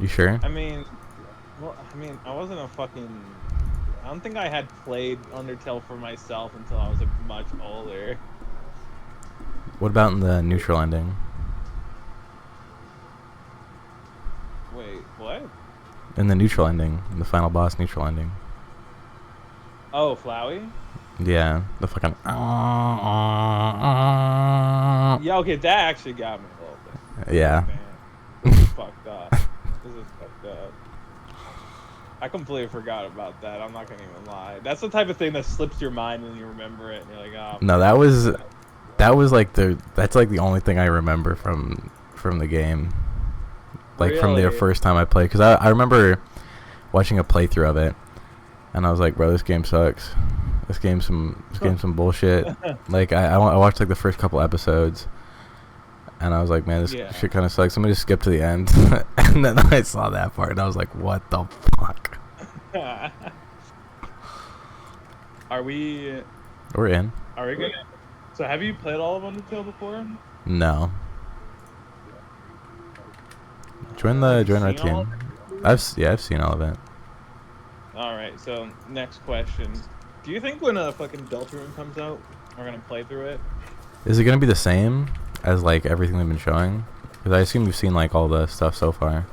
You sure? I mean, well, I mean, I wasn't a fucking. I don't think I had played Undertale for myself until I was like much older. What about in the neutral ending? Wait, what? In the neutral ending, the final boss neutral ending. Oh, Flowey? Yeah, the fucking. Yeah, okay, that actually got me a little bit. I was Yeah. like, damn, this is fucked up. This is fucked up. I completely forgot about that. I'm not gonna even lie. That's the type of thing that slips your mind and you remember it, and you're like, oh No, man. that was like that's like the only thing I remember from the game. Like from the Really? first time I played, because I remember watching a playthrough of it, and I was like, bro, this game sucks. This game's some bullshit. Like I watched like the first couple episodes, and I was like, man, this Yeah. shit kind of sucks. Let me just skip to the end, and then I saw that part, and I was like, what the fuck? Are we? We're in. Are we gonna? So, have you played all of Undertale before? No. Have you Join red seen all of team. it? I've seen all of it. All right. So, next question: do you think when a fucking Deltarune comes out, we're gonna play through it? Is it gonna be the same as like everything they've been showing? Because I assume you've seen like all the stuff so far.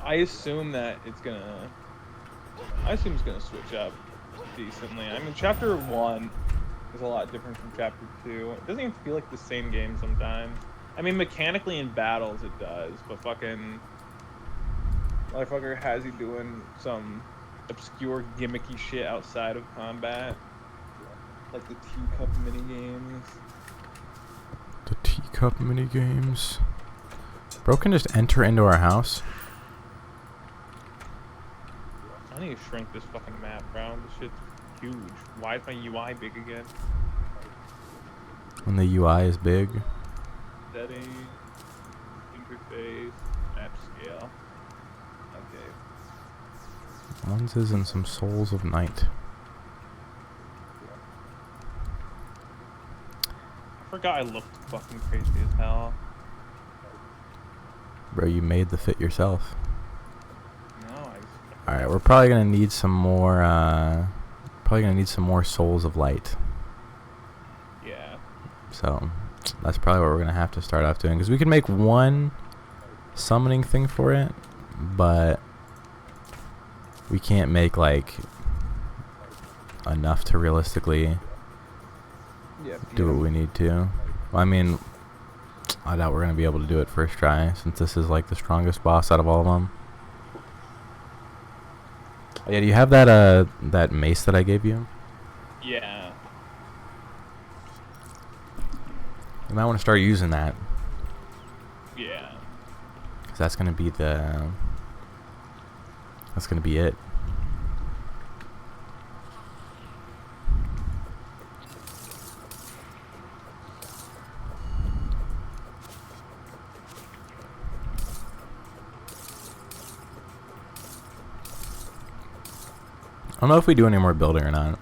I assume that it's gonna. I assume it's gonna switch up decently. I mean, chapter one is a lot different from chapter two. It doesn't even feel like the same game sometimes. I mean, mechanically in battles it does, but fucking motherfucker has he doing some obscure gimmicky shit outside of combat, like the teacup mini games. The teacup mini games. Bro can just enter into our house. I need to shrink this fucking map, bro. This shit's huge. Why is my UI big again? When the UI is big. Settings, interface, map scale. Okay. Lenses and some souls of night. I forgot I looked fucking crazy as hell. Bro, you made the fit yourself. No, Alright, we're probably gonna need some more souls of light. yeah. So that's probably what we're gonna have to start off doing, because we can make one summoning thing for it, but we can't make like enough to realistically do what we need to. I mean, I doubt we're gonna be able to do it first try, since this is like the strongest boss out of all of them. Yeah, do you have that mace that I gave you? Yeah. You might want to start using that, Yeah. because that's gonna be it. I don't know if we do any more building or not.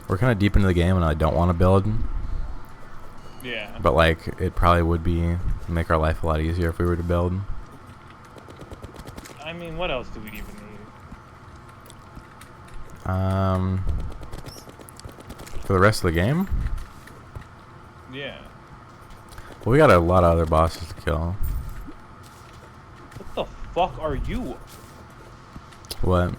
We're kind of deep into the game, and I don't want to build. Yeah. But like, it probably would make our life a lot easier if we were to build. I mean, what else do we even need? For the rest of the game, Yeah. well, we got a lot of other bosses to kill. What the fuck are you? What?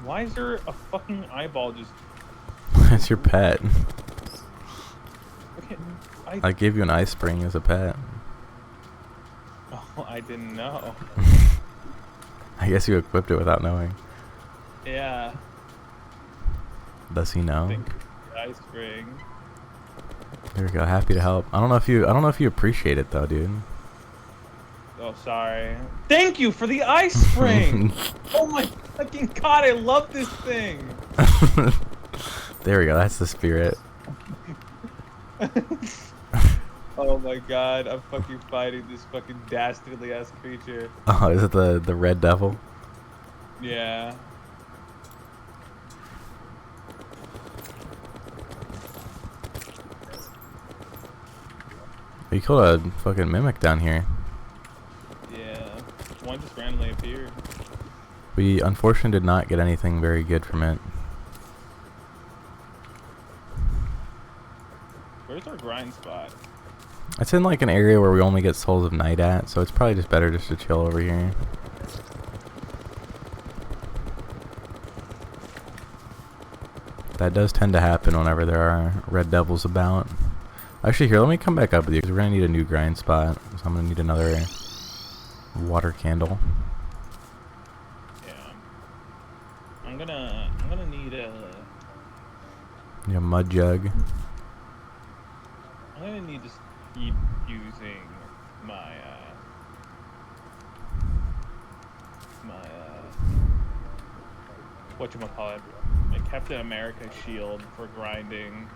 Why is there a fucking eyeball just... It's your pet. Okay, I gave you an ice spring as a pet. Oh, I didn't know. I guess you equipped it without knowing. Yeah. Does he know? Thank you for the ice spring. There we go. Happy to help. I don't know if you appreciate it though, dude. Oh, sorry. Thank you for the ice spring! Oh my fucking god, I love this thing! There we go. That's the spirit. Oh my god, I'm fucking fighting this fucking dastardly ass creature. Oh, is it the red devil? Yeah. Are we killed a fucking mimic down here. Yeah. One just randomly appeared. We unfortunately did not get anything very good from it. Where's our grind spot? It's in like an area where we only get Souls of Night at, so it's probably just better just to chill over here. That does tend to happen whenever there are red devils about. Actually, here, let me come back up with you, because we're going to need a new grind spot. So I'm going to need another water candle. Yeah. I'm gonna need a... Need a mud jug. I'm gonna need to keep using my, whatchamacallit, my Captain America shield for grinding.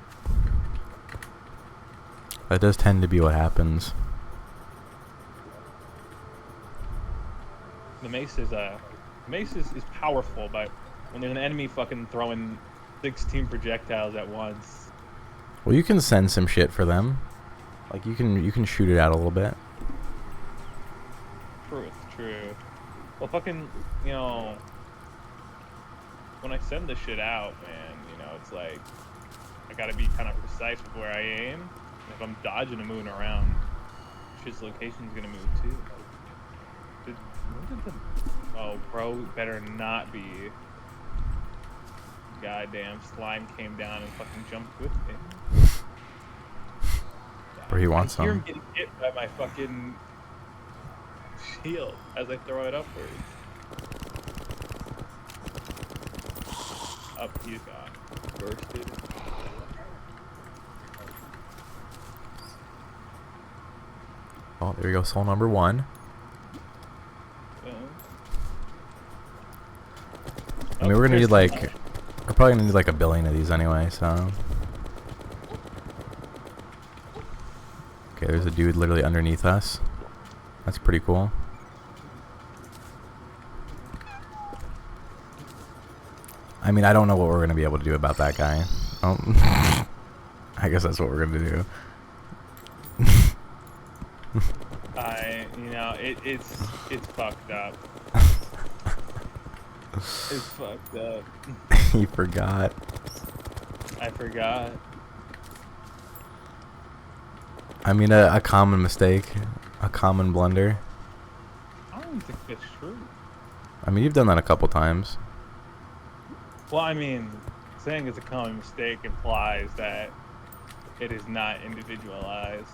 That does tend to be what happens. The mace is powerful, but when there's an enemy fucking throwing 16 projectiles at once. Well, you can send some shit for them. Like you can shoot it out a little bit. True. Well, fucking, you know, when I send this shit out, man, you know, it's like I gotta be kind of precise with where I aim. And if I'm dodging and moving around, shit's location's gonna move too. Oh, bro, better not be. Goddamn slime came down and fucking jumped with me. Where he wants I hear some. him getting hit by my fucking shield as I throw it upwards. Up he's gone. Bursted. Oh, there we go. Soul number 1. I mean, we're gonna need like, we're probably gonna need like a billion of these anyway, so. Okay, there's a dude literally underneath us. That's pretty cool. I mean, I don't know what we're gonna be able to do about that guy. Oh. I guess that's what we're gonna do. You know, it's fucked up. It's fucked up. He forgot. I forgot. I mean, a common mistake, a common blunder. I don't think that's true. I mean, you've done that a couple times. Well, I mean, saying it's a common mistake implies that it is not individualized.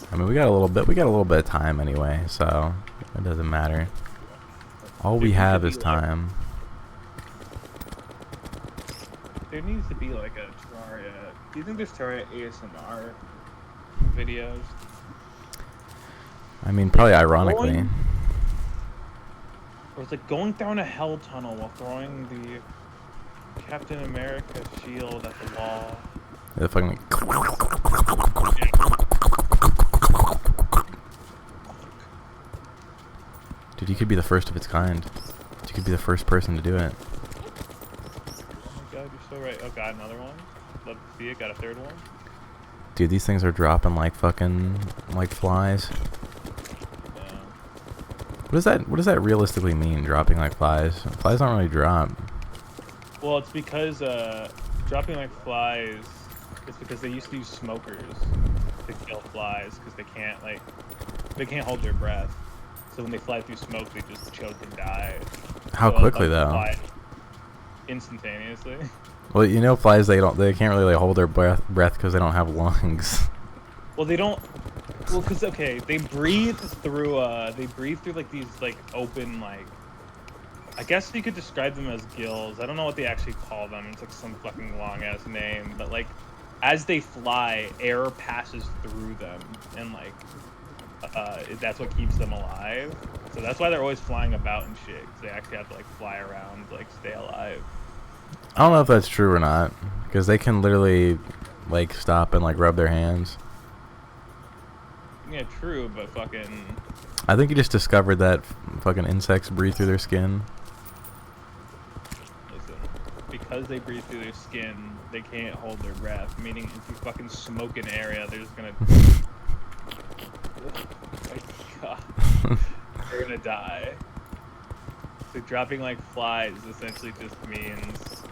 I mean, we got a little bit of time anyway, so it doesn't matter. All we have is time. There needs to be like a Terraria. Do you think there's Terraria ASMR videos? I mean, probably ironically. Or it's like going down a hell tunnel while throwing the Captain America shield at the wall. The fucking. Dude, you could be the first of its kind. You could be the first person to do it. Oh my god, you're so right. Oh god, another one. Love to see it. Got a third one. Dude, these things are dropping like fucking like flies. Yeah. What does that realistically mean, dropping like flies? Flies don't really drop. Well, it's because dropping like flies. It's because they used to use smokers to kill flies because they can't hold their breath. So when they fly through smoke, they just choke and die. How So quickly they'll though? fly instantaneously. Well, you know, flies they can't really like hold their breath because they don't have lungs. Well, they don't. Well, because okay, they breathe through like these like open like. I guess you could describe them as gills. I don't know what they actually call them. It's like some fucking long ass name, but like, as they fly, air passes through them, and like, that's what keeps them alive. So that's why they're always flying about and shit. 'Cause they actually have to like fly around to like stay alive. I don't know if that's true or not, because they can literally like stop and like rub their hands. Yeah, true, but fucking. I think you just discovered that fucking insects breathe through their skin. because they breathe through their skin, they can't hold their breath. Meaning, if you fucking smoke an area, they're just gonna. Oh my god, they're gonna die. So dropping like flies essentially just means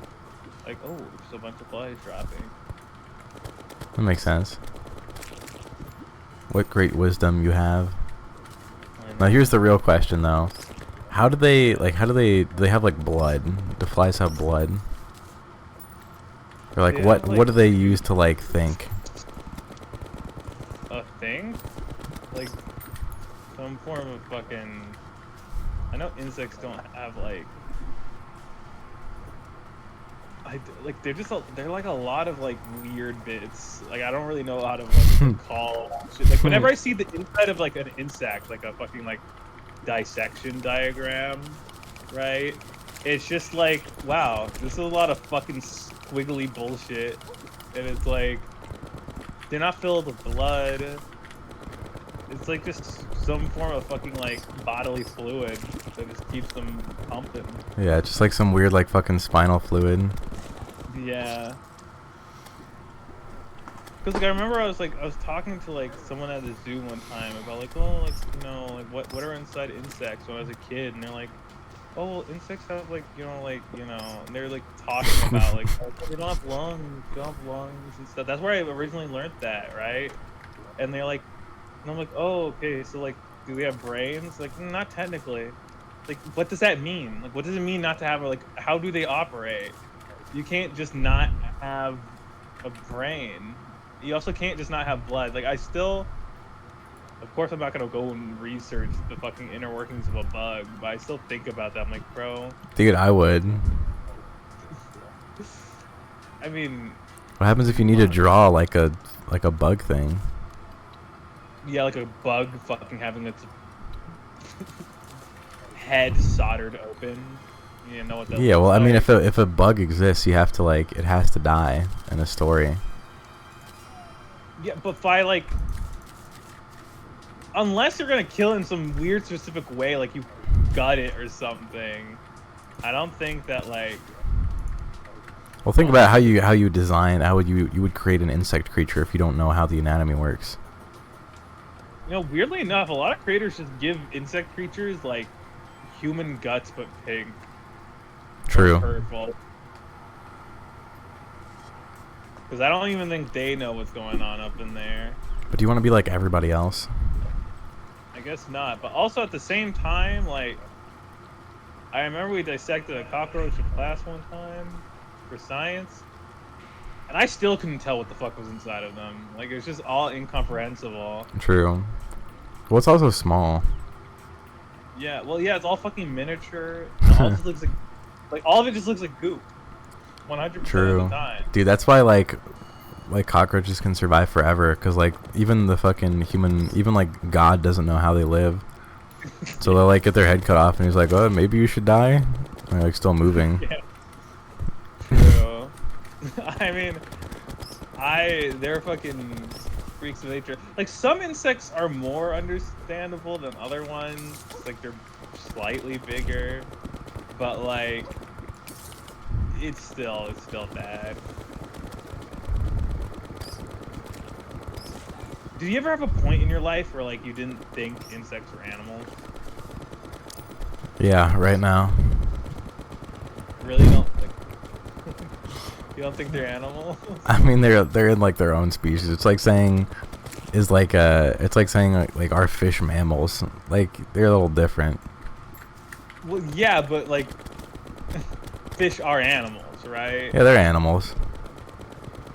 like, oh, there's a bunch of flies dropping. That makes sense. What great wisdom you have. Now here's the real question though. How do they do they have like blood? Do flies have blood? Or like what do they use to like think? A thing? Like some form of fucking. I know insects don't have like. They're like a lot of like weird bits. Like I don't really know how to like call shit. Like whenever I see the inside of like an insect, like a fucking like dissection diagram, right? It's just like, wow, this is a lot of fucking squiggly bullshit, and it's like they're not filled with blood. It's like just some form of fucking like bodily fluid that just keeps them pumping. Yeah, just like some weird like fucking spinal fluid. Yeah. Cause like I remember I was talking to like someone at the zoo one time about like, oh, like, you know, like what are inside insects when I was a kid, and they're like, oh, well, insects have like, you know, and they're like talking about like, oh, they don't have lungs, and stuff. That's where I originally learned that, right? And they're like, and I'm like, oh, okay, so like, do we have brains? Like, not technically. Like, what does that mean? Like, what does it mean not to have, like, how do they operate? You can't just not have a brain. You also can't just not have blood. Like, I still, of course, I'm not gonna go and research the fucking inner workings of a bug, but I still think about that. I'm like, bro. Dude, I would. I mean. What happens if you need to draw like a bug thing? Yeah, like a bug fucking having its head soldered open. You know what that Yeah, well, like. I mean, if a bug exists, you have to like, it has to die in a story. Yeah, but by like, unless you're gonna kill it in some weird specific way, like you gut it or something, I don't think that like. Well, think about how you design, how would you would create an insect creature if you don't know how the anatomy works. You know, weirdly enough, a lot of creators just give insect creatures like human guts but pink. True. Purple. Because I don't even think they know what's going on up in there. But do you want to be like everybody else? I guess not. But also at the same time, like, I remember we dissected a cockroach in class one time for science, and I still couldn't tell what the fuck was inside of them. Like, it was just all incomprehensible. True. Well, it's also small. Yeah, well, yeah, it's all fucking miniature. It all just looks like all of it just looks like goop. 100% True. of the time. Dude, that's why like cockroaches can survive forever, because like even the fucking human, even like God doesn't know how they live. So they'll like get their head cut off and he's like, oh, maybe you should die, and they're like still moving. Yeah. True. I mean, they're fucking freaks of nature. Like, some insects are more understandable than other ones. Like, they're slightly bigger, but like, it's still bad. Did you ever have a point in your life where like you didn't think insects were animals? Yeah, right now. Really don't like. You don't think they're animals? I mean, they're in like their own species. It's like saying, like are fish mammals? Like, they're a little different. Well, yeah, but like, fish are animals, right? Yeah, they're animals.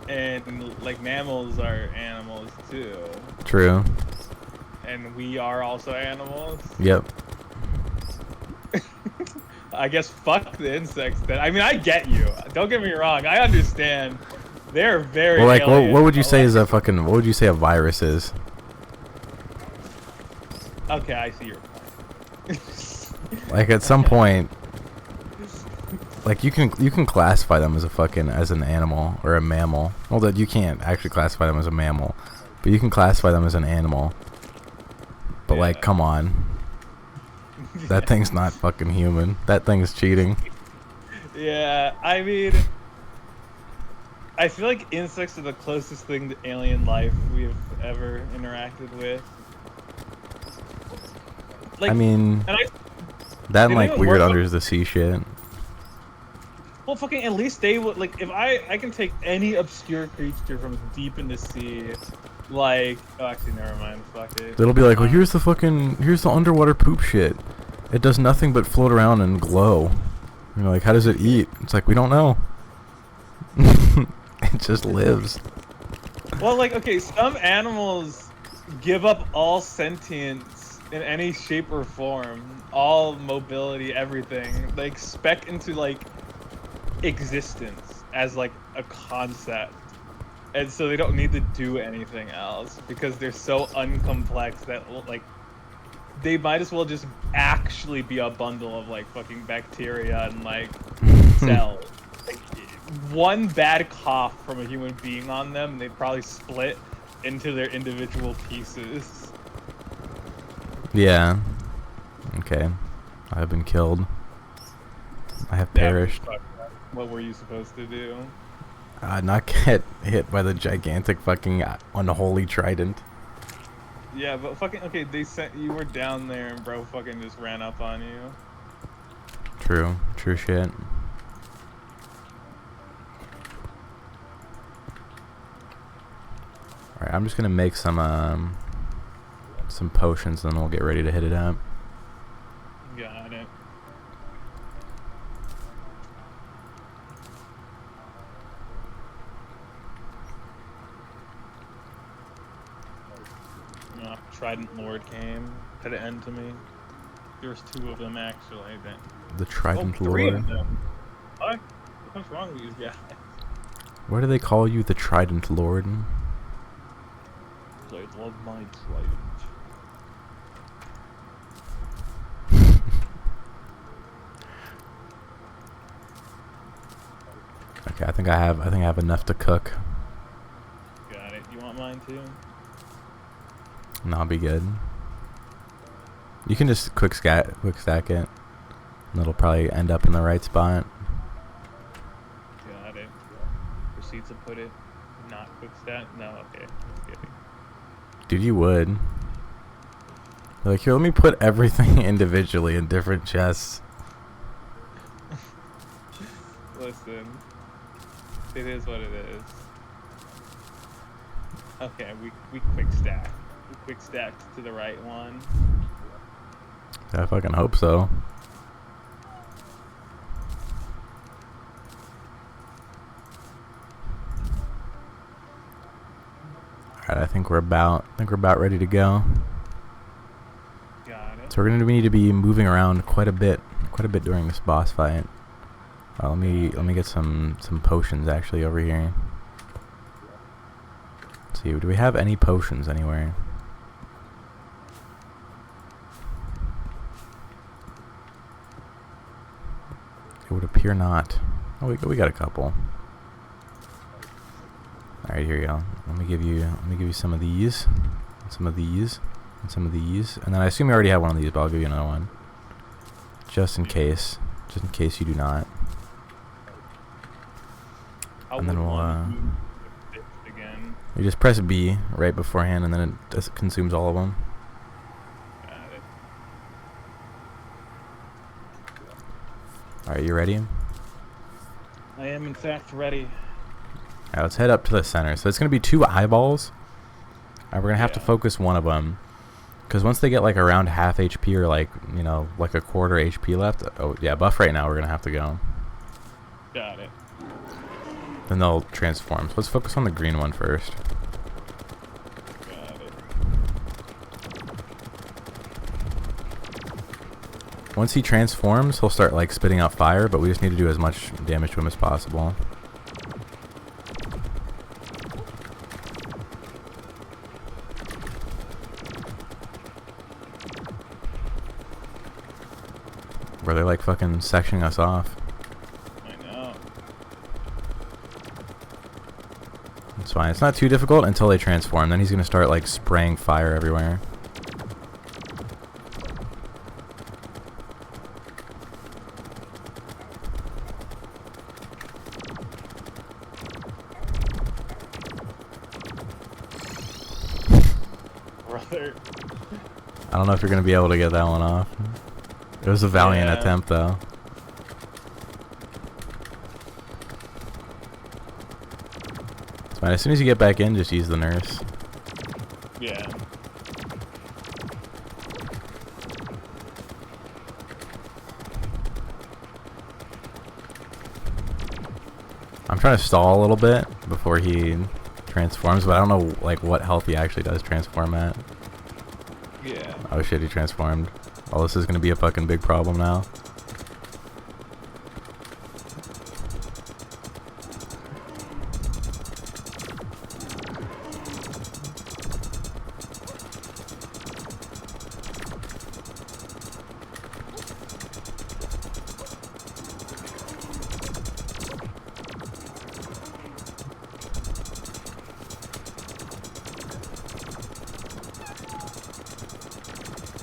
And like mammals are animals too. True. And we are also animals. Yep. I guess fuck the insects then. I mean, I get you. Don't get me wrong. I understand. They're very. Well, like, alien. what would you say is a fucking? What would you say a virus is? Okay, I see your point. Like, at some point, like you can classify them as an animal or a mammal. Well, that you can't actually classify them as a mammal, but you can classify them as an animal. But Yeah. like, come on, that thing's not fucking human. That thing's cheating. Yeah, I mean, I feel like insects are the closest thing to alien life we've ever interacted with. I Like, mean, and that they and don't like even weird work. under the sea shit. Well, fucking, at least they would, like, if I can take any obscure creature from deep in the sea, like, oh, actually, never mind, fuck it. It'll be like, well, here's the underwater poop shit. It does nothing but float around and glow. You're like, how does it eat? It's like, we don't know. It just lives. Well, like, okay, some animals give up all sentience in any shape or form, all mobility, everything. They expect into, like, existence as, like, a concept. And so they don't need to do anything else because they're so uncomplex that, like, they might as well just actually be a bundle of, like, fucking bacteria and, like, cells. Like, one bad cough from a human being on them, they'd probably split into their individual pieces. Yeah. Okay. I have been killed. I have perished. What were you supposed to do? Not get hit by the gigantic fucking unholy trident. Yeah, but fucking, okay, they sent, you were down there and bro fucking just ran up on you. True. True shit. Alright, I'm just gonna make some potions, and then we'll get ready to hit it up. Got it. Trident Lord came, put an end to me. There was 2 of them actually. The Trident 3 Lord. of them. What? What's wrong with these guys? Why do they call you the Trident Lord? I love my trident. Okay, I think I have enough to cook. Got it. You want mine too? And I'll be good. You can just quick stack it, and it'll probably end up in the right spot. Got it. Proceed to put it. Not quick stack? No, okay. Just kidding. Dude, you would. Like, here, let me put everything individually in different chests. Listen. It is what it is. Okay, we quick stack. We quick stacked to the right one. I fucking hope so. Alright, I think we're about ready to go. Got it. So we're gonna need to be moving around quite a bit during this boss fight. Let me get some potions actually over here. Let's see, do we have any potions anywhere? It would appear not. Oh, we got a couple. All right, here you go. Let me give you some of these, some of these, and some of these, and then I assume you already have one of these, but I'll give you another one, just in case you do not. And then we'll again. You just press B right beforehand, and then it just consumes all of them. Got it. All right, you ready? I am in fact ready. Alright, let's head up to the center. So it's going to be 2 eyeballs. And we're going to have to focus one of them. Because once they get like around half HP or like, you know, like a quarter HP left. Oh, yeah, buff right now. We're going to have to go. Got it. Then they'll transform. So let's focus on the green one first. Got it. Once he transforms, he'll start like spitting out fire. But we just need to do as much damage to him as possible. Where they're like fucking sectioning us off. I know. It's fine. It's not too difficult until they transform. Then he's gonna start like spraying fire everywhere. brother. I don't know if you're gonna be able to get that one off. It was a valiant attempt, though. It's fine. As soon as you get back in, just use the nurse. Yeah. I'm trying to stall a little bit before he transforms, but I don't know like what health he actually does transform at. Yeah. Oh shit, he transformed. Oh, this is gonna be a fucking big problem now.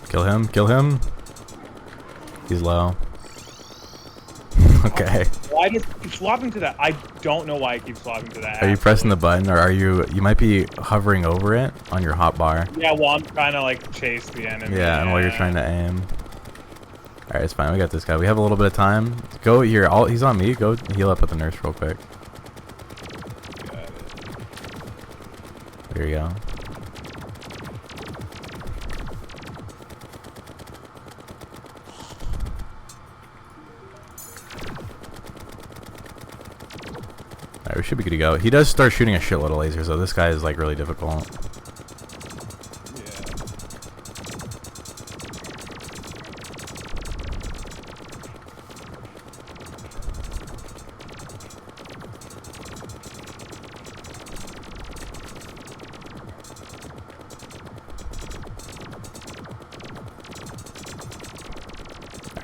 Kill him, kill him. He's low. Okay. Why does it keep swapping to that? I don't know why it keeps swapping to that. Are you pressing the button, or are you might be hovering over it on your hotbar? Yeah, well, I'm trying to like chase the enemy. Yeah, and while you're trying to aim. Alright, it's fine. We got this guy. We have a little bit of time. Go here. He's on me. Go heal up with the nurse real quick. Got it. There you go. Alright, we should be good to go. He does start shooting a shitload of lasers, though. This guy is like really difficult.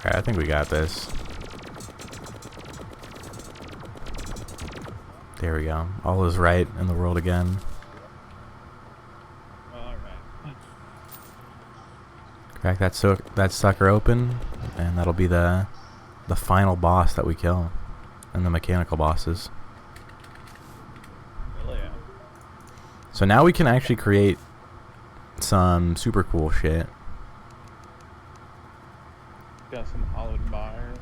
Alright, I think we got this. There we go. All is right in the world again. Alright. Crack that sucker open, and that'll be the final boss that we kill. And the mechanical bosses. Hell yeah. So now we can actually create some super cool shit. Got some hollowed bars.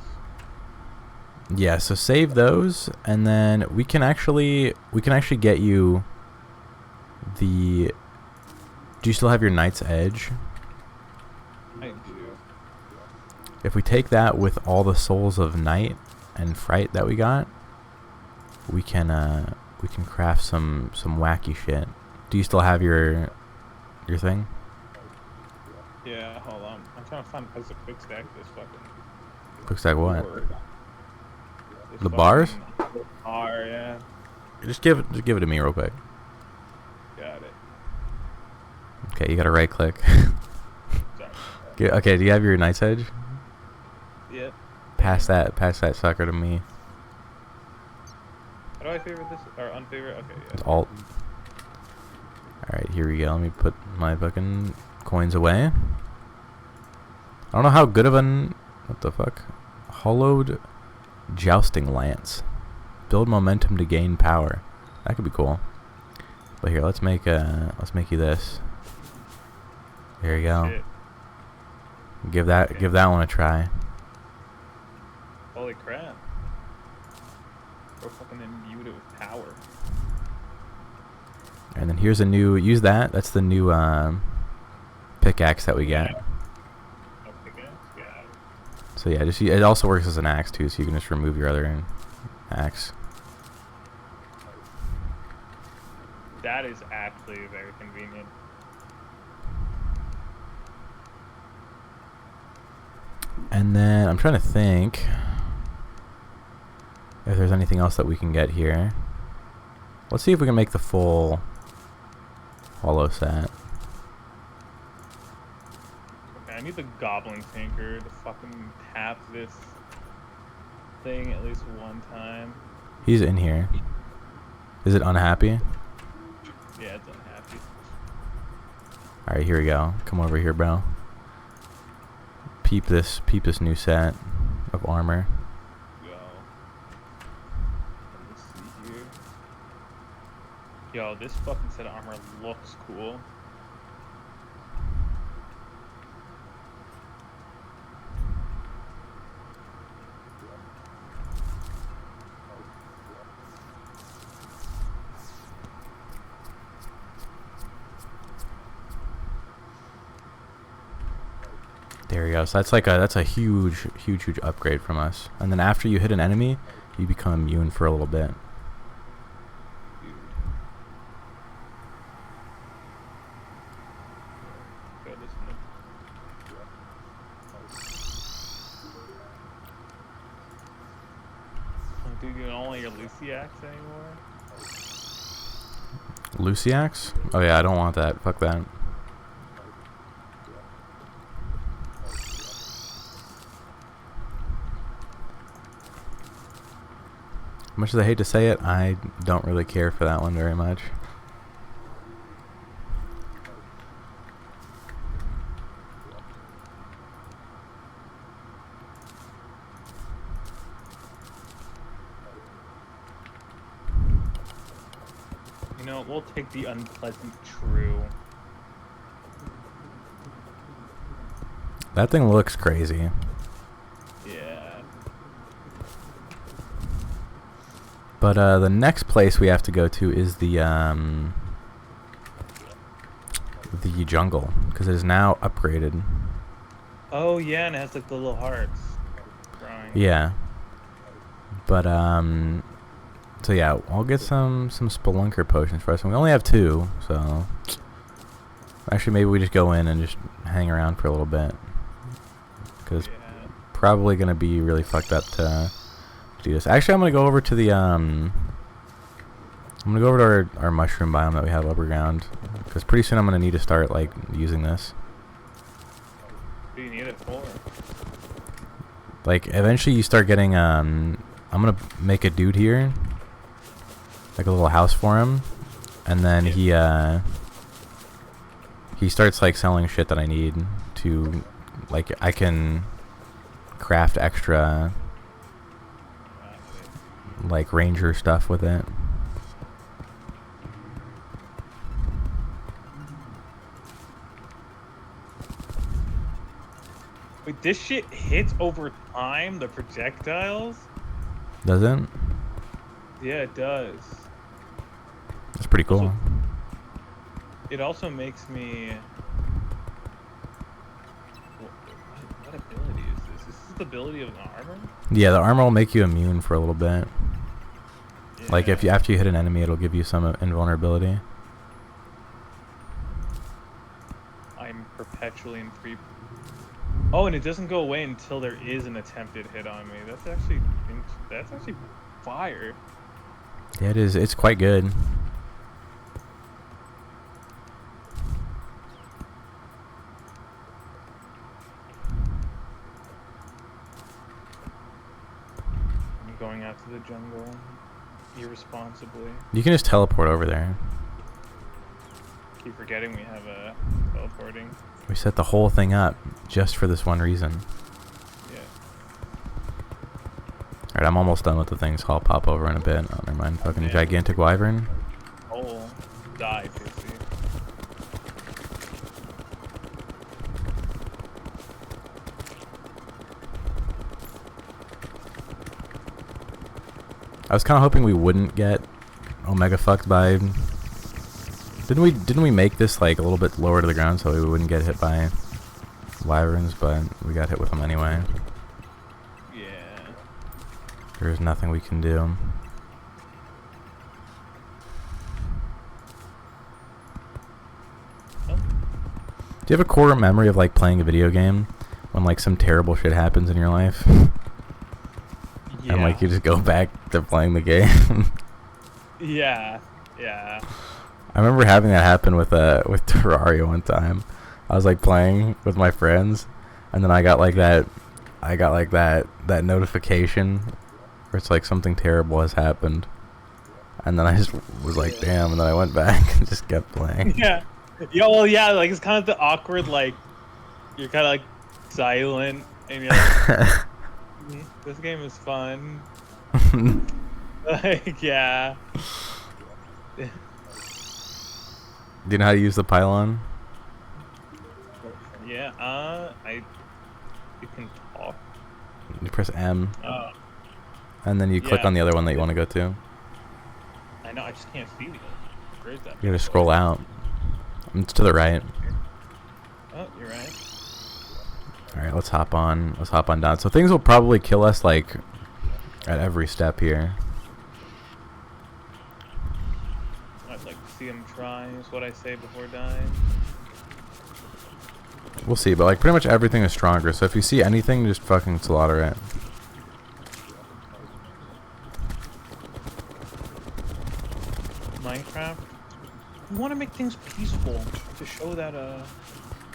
Yeah, so save those, and then we can actually get you the. Do you still have your Knight's Edge? I do. If we take that with all the souls of Night and Fright that we got, we can craft some wacky shit. Do you still have your thing? Yeah, hold on. I'm trying to find how to quick stack this fucking. Quick stack what? board. This The bars? fucking bar, yeah. Just give it to me real quick. Got it. Okay, you gotta right click. Sorry. Okay, do you have your Knight's Edge? Yep. Pass that sucker to me. How do I favorite this or unfavorite? Okay, yeah. It's Alt. Alright, here we go. Let me put my fucking coins away. I don't know how good of an... What the fuck? Hollowed jousting lance. Build momentum to gain power. That could be cool. But here, let's make you this. There you go. Shit. Give that one a try. Holy crap. We're fucking imbued with power. And then here's a new... Use that. That's the new pickaxe that we get. Okay, got it. So yeah, just it also works as an axe too, so you can just remove your other axe. That is actually very convenient. And then I'm trying to think if there's anything else that we can get here. Let's see if we can make the full hollow set. Okay, I need the goblin tanker to fucking tap this thing at least one time. He's in here. Is it unhappy? Yeah, it's unhappy. Alright, here we go. Come over here, bro. Peep this new set of armor. Go. Let's see here. Yo, this fucking set of armor looks cool. we go. So that's a huge upgrade from us. And then after you hit an enemy, you become immune for a little bit. Dude, you don't want your Luciax anymore? Luciax? Oh yeah, I don't want that. Fuck that. Much as I hate to say it, I don't really care for that one very much. You know, we'll take the unpleasant true. That thing looks crazy. Yeah. But the next place we have to go to is the jungle, because it is now upgraded. Oh yeah, and it has like the little hearts. Drawing. Yeah. But so yeah, I'll get some spelunker potions for us. And we only have 2, so actually maybe we just go in and just hang around for a little bit, because probably gonna be really fucked up to do this. Actually, I'm gonna go over to the I'm gonna go over to our mushroom biome that we have underground, because pretty soon I'm gonna need to start like using this. What do you need it for? Like eventually you start getting I'm gonna make a dude here, like a little house for him, and then he starts like selling shit that I need to, like I can craft extra like ranger stuff with it. Wait, this shit hits over time, the projectiles? Does it? Yeah, it does. That's pretty cool. It also makes me... What ability is this? Is this the ability of an armor? Yeah, the armor will make you immune for a little bit. Yeah. Like if you after you hit an enemy, it'll give you some invulnerability. I'm perpetually in free... Oh, and it doesn't go away until there is an attempted hit on me. That's actually fire. Yeah, it is. It's quite good. I'm going out to the jungle irresponsibly. You can just teleport over there. Keep forgetting we have a teleporting. We set the whole thing up just for this one reason. Yeah. Alright, I'm almost done with the things, so I'll pop over in a bit. Oh, never mind. Fucking Man. gigantic wyvern. Oh, die, pussy. I was kind of hoping we wouldn't get omega fucked by... Didn't we make this like a little bit lower to the ground so we wouldn't get hit by wyverns, but we got hit with them anyway. Yeah. There's nothing we can do. Oh. Do you have a core memory of like playing a video game when like some terrible shit happens in your life? Yeah. And like you just go back to playing the game? Yeah. Yeah. I remember having that happen with Terraria one time. I was like playing with my friends, and then I got like that notification where it's like something terrible has happened, and then I just was like, damn, and then I went back and just kept playing. Yeah. Yeah. Well, yeah. Like it's kind of the awkward. Like you're kind of like silent, and you're like, this game is fun. Like yeah. Do you know how to use the pylon? Yeah. You can talk. You press M, Oh. and then you click Yeah. on the other one that you want to go to. I know. I just can't see the other. Where is that? You gotta scroll out. It's to the right. Oh, you're right. All right, let's hop on. Let's hop on down. So things will probably kill us like at every step here. I'd like to see him try. Is what I say before dying. We'll see, but like pretty much everything is stronger. So if you see anything, just fucking slaughter it. Minecraft. We want to make things peaceful to show that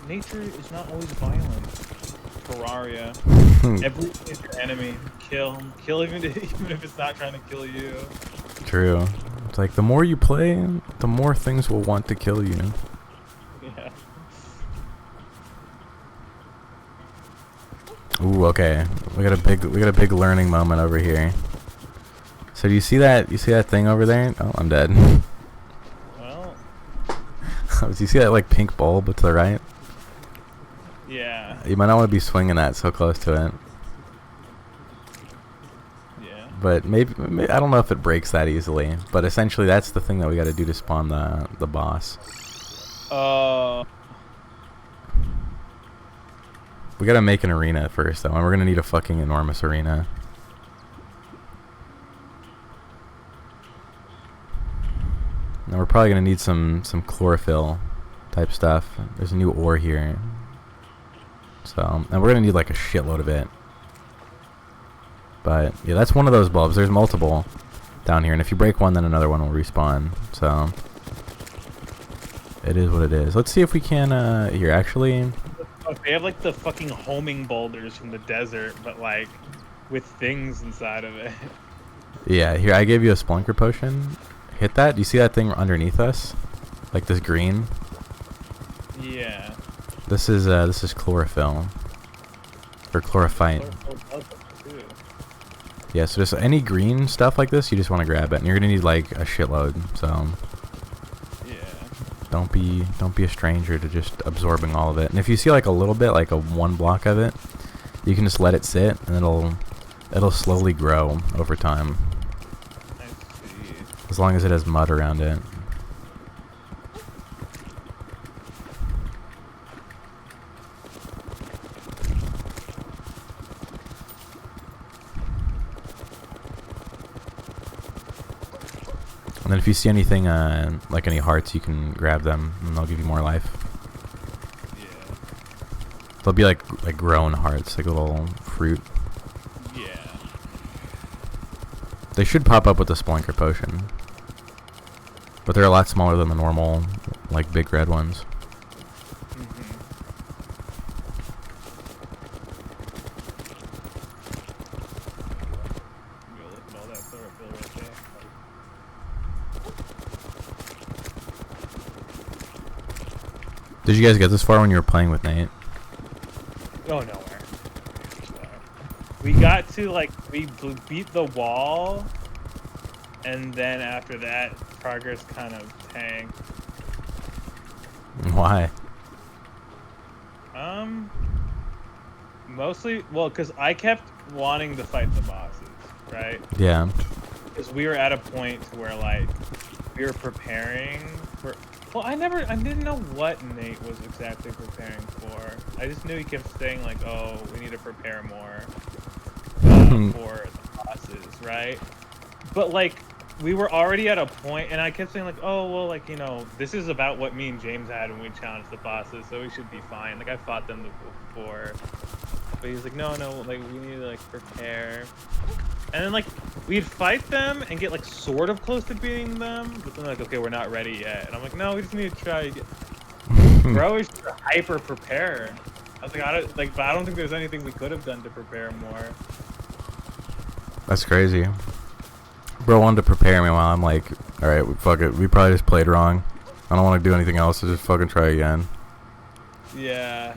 nature is not always violent. Terraria. Everything is your enemy. Kill even if it's not trying to kill you. True. It's like the more you play, the more things will want to kill you. Yeah. Ooh, okay. We got a big learning moment over here. So do you see that? You see that thing over there? Oh, I'm dead. Well. Do you see that like pink bulb to the right? Yeah. You might not want to be swinging that so close to it. Yeah. But maybe I don't know if it breaks that easily. But essentially, that's the thing that we got to do to spawn the boss. We gotta make an arena first, though, and we're gonna need a fucking enormous arena. And we're probably gonna need some chlorophyll type stuff. There's a new ore here, so and we're gonna need like a shitload of it. But yeah, that's one of those bulbs. There's multiple down here, and if you break one, then another one will respawn. So it is what it is. Let's see if we can. Here, actually. They have like the fucking homing boulders from the desert, but like with things inside of it. Yeah, here I gave you a Splunker potion. Hit that. Do you see that thing underneath us? Like this green? Yeah. This is chlorophyll. Or chlorophyte. Yeah, so just any green stuff like this, you just want to grab it, and you're gonna need like a shitload. So don't be a stranger to just absorbing all of it. And if you see like a little bit, like a one block of it, you can just let it sit, and it'll slowly grow over time. I see. As long as it has mud around it. And then if you see anything, like any hearts, you can grab them, and they'll give you more life. Yeah. They'll be like grown hearts, like a little fruit. Yeah. They should pop up with the Splunker potion. But they're a lot smaller than the normal, like, big red ones. Did you guys get this far when you were playing with Nate? Oh, nowhere. We got to, like, we beat the wall, and then after that, progress kind of tanked. Why? Mostly, well, because I kept wanting to fight the bosses, right? Yeah. Because we were at a point where, like, we were preparing for... Well, I didn't know what Nate was exactly preparing for. I just knew he kept saying, like, oh, we need to prepare more for the bosses, right? But, like, we were already at a point, and I kept saying, like, oh, well, like, you know, this is about what me and James had when we challenged the bosses, so we should be fine. Like, I fought them before. But he's like, no, like, we need to, like, prepare. And then, like, we'd fight them and get, like, sort of close to beating them, but then, like, okay, we're not ready yet. And I'm like, no, we just need to try again. Bro, we should hyper prepare. I was like, but I don't think there's anything we could have done to prepare more. That's crazy. Bro wanted to prepare me while I'm like, alright, fuck it. We probably just played wrong. I don't want to do anything else, so just fucking try again. Yeah.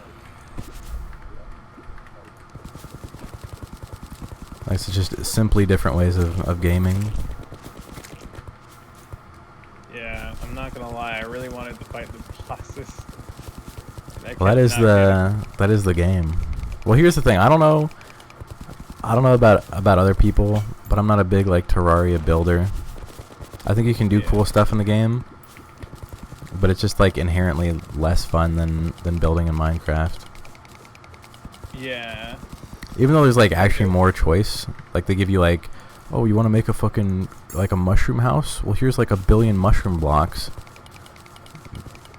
Like, it's just simply different ways of gaming. Yeah, I'm not gonna lie, I really wanted to fight the bosses. Well, that is the game. Well, here's the thing. I don't know about other people, but I'm not a big like Terraria builder. I think you can do cool stuff in the game, but it's just like inherently less fun than building in Minecraft. Yeah. Even though there's like actually more choice, like they give you like, oh, you want to make a fucking like a mushroom house? Well, here's like a billion mushroom blocks.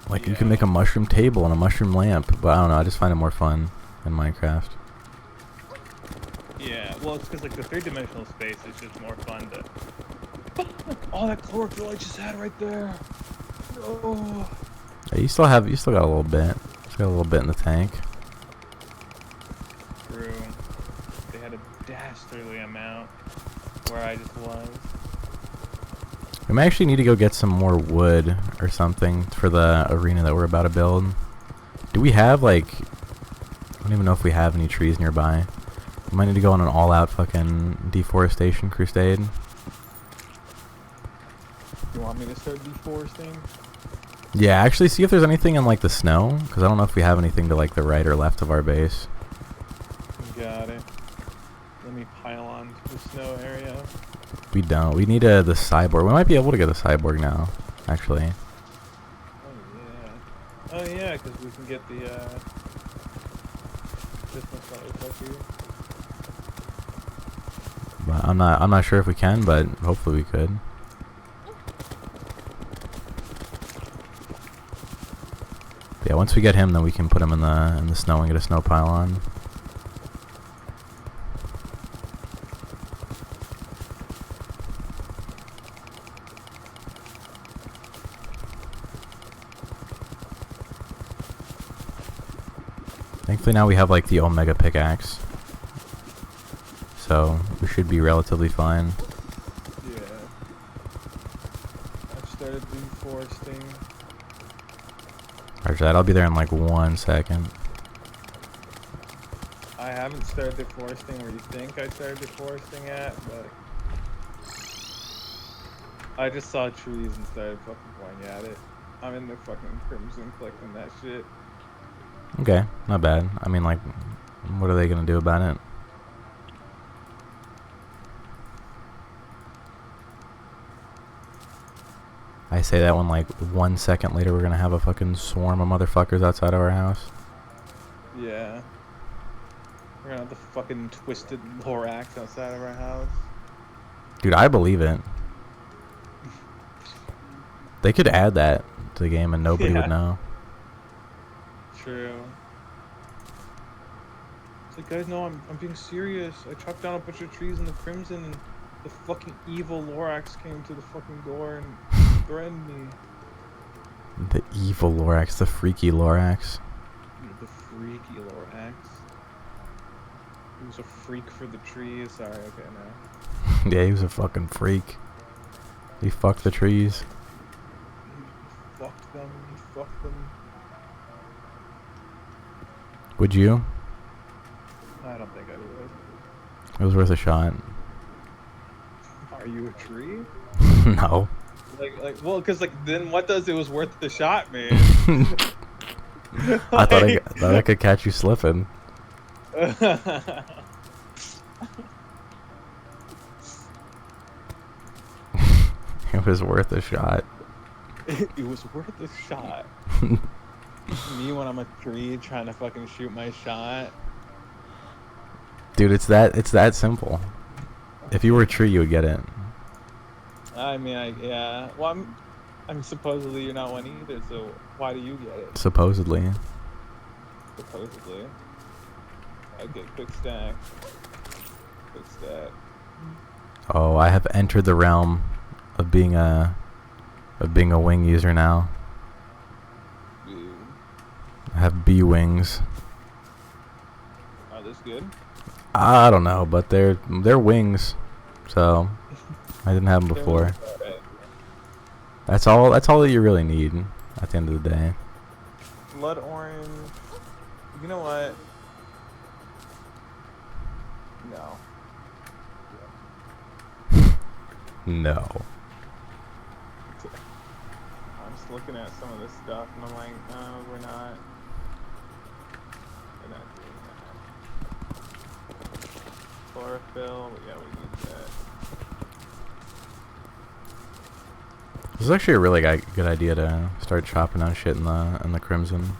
Like you can make a mushroom table and a mushroom lamp, but I don't know. I just find it more fun in Minecraft. Yeah, well, it's because like the three-dimensional space is just more fun to. Oh, that chlorophyll I just had right there. Oh. Yeah, you still got a little bit. Still got a little bit in the tank. True. They had a dastardly amount where I just was. We might actually need to go get some more wood or something for the arena that we're about to build. Do we have like? I don't even know if we have any trees nearby. We might need to go on an all-out fucking deforestation crusade. You want me to start deforesting? Yeah, actually see if there's anything in like the snow, because I don't know if we have anything to like the right or left of our base. Got it. Let me pile on to the snow area. We don't. We need the cyborg. We might be able to get a cyborg now, actually. Oh yeah, because we can get the this motherfucker. But I'm not sure if we can, but hopefully we could. Yeah, once we get him, then we can put him in the snow and get a snow pile on. Thankfully now we have like the Omega pickaxe, so we should be relatively fine. Yeah. I've started deforesting. Roger that. I'll be there in like 1 second. I haven't started deforesting where you think I started deforesting at, but I just saw trees and started fucking pointing at it. I'm in the fucking crimson collecting that shit. Okay, not bad. I mean, like, what are they gonna do about it? I say that when like 1 second later we're gonna have a fucking swarm of motherfuckers outside of our house. Yeah. We're gonna have the fucking twisted Lorax outside of our house. Dude, I believe it. They could add that to the game and nobody would know. True. It's like, guys, no, I'm being serious. I chopped down a bunch of trees in the Crimson and the fucking evil Lorax came to the fucking door and threatened me. The evil Lorax, the freaky Lorax. The freaky Lorax. He was a freak for the trees. Sorry, okay, now. Yeah, he was a fucking freak. He fucked the trees. He fucked them. He fucked them. Would you? I don't think I would. It was worth a shot. Are you a tree? No. Well, because then what does it was worth the shot, man? I thought I could catch you slipping. It was worth a shot. It was worth a shot. Me when I'm a tree trying to fucking shoot my shot. Dude, it's that simple. If you were a tree, you would get it. I mean, yeah. Well, I'm supposedly you're not one either, so why do you get it? Supposedly. Supposedly. I get quick stack. Quick stack. Oh, I have entered the realm of being a wing user now. Dude. I have bee wings. Are this good? I don't know, but they're wings, so I didn't have them before. That's all that you really need at the end of the day. Blood orange. You know what? No. No. I'm just looking at some of this stuff and I'm like, no, we're not doing that. Chlorophyll, yeah, we need that. This is actually a really good idea to start chopping down shit in the Crimson.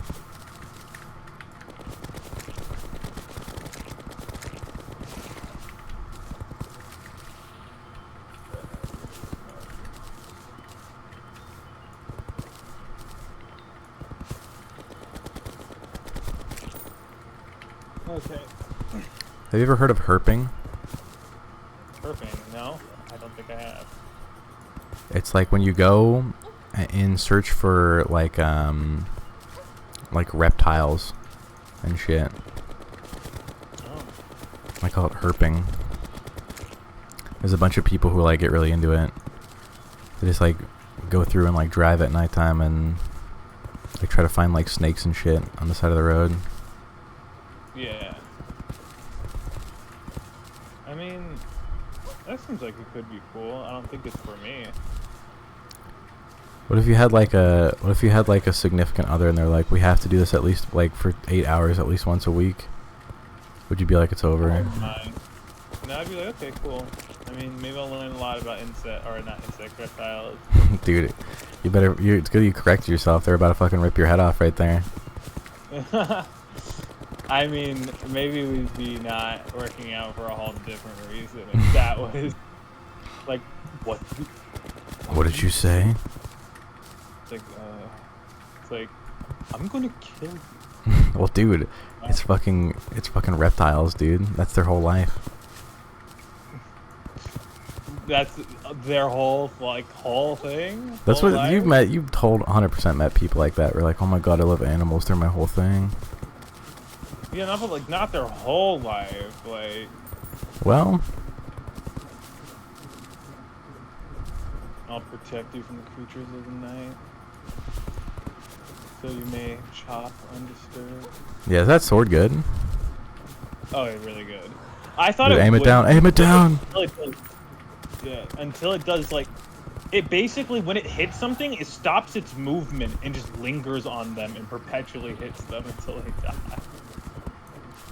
Okay. Have you ever heard of herping? Herping? No, I don't think I have. It's like when you go in search for like reptiles and shit. Oh. I call it herping. There's a bunch of people who like get really into it. They just like go through and like drive at nighttime and like try to find like snakes and shit on the side of the road. Yeah. I mean, that seems like it could be cool. I don't think it's for me. What if you had like a significant other and they're like, we have to do this at least like for 8 hours at least once a week? Would you be like, it's over? I wouldn't mind. No, I'd be like, okay, cool. I mean, maybe I'll learn a lot about reptiles. Dude, it's good you corrected yourself. They're about to fucking rip your head off right there. I mean, maybe we'd be not working out for a whole different reason if that was like, What did you say? It's like, I'm gonna kill you. Well, dude, it's fucking reptiles, dude. That's their whole life. That's their whole thing. That's whole what life? you've told 100% met people like that. We're like, oh my god, I love animals. They're my whole thing. Yeah, not but like not their whole life. Like, well, I'll protect you from the creatures of the night, so you may chop undisturbed. yeah, is that sword good? Oh, yeah, really good. I thought Dude, it aim it would- down, aim it down. Yeah, until it does like, it basically when it hits something, it stops its movement and just lingers on them and perpetually hits them until they die.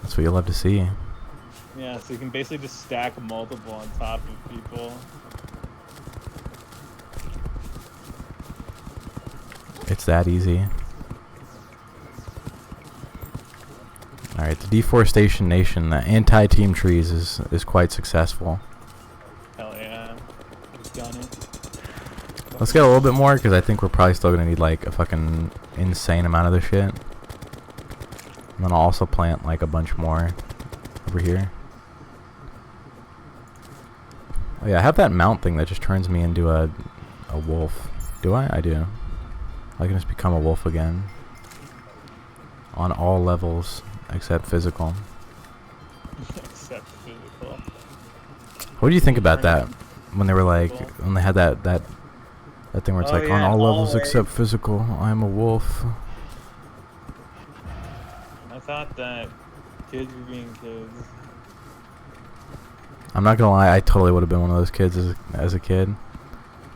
That's what you love to see. Yeah, so you can basically just stack multiple on top of people. It's that easy. Alright, the deforestation nation, the anti-team trees is quite successful. Hell yeah, we've done it. Let's get a little bit more, because I think we're probably still going to need like a fucking insane amount of this shit. And then I'll also plant like a bunch more over here. Oh yeah, I have that mount thing that just turns me into a wolf. Do I? I do. I can just become a wolf again. On all levels, except physical. Except physical. What do you think about that? When they were like, when they had that thing where it's like, on all levels except physical, I'm a wolf. I thought that kids were being kids. I'm not gonna lie, I totally would have been one of those kids as a kid.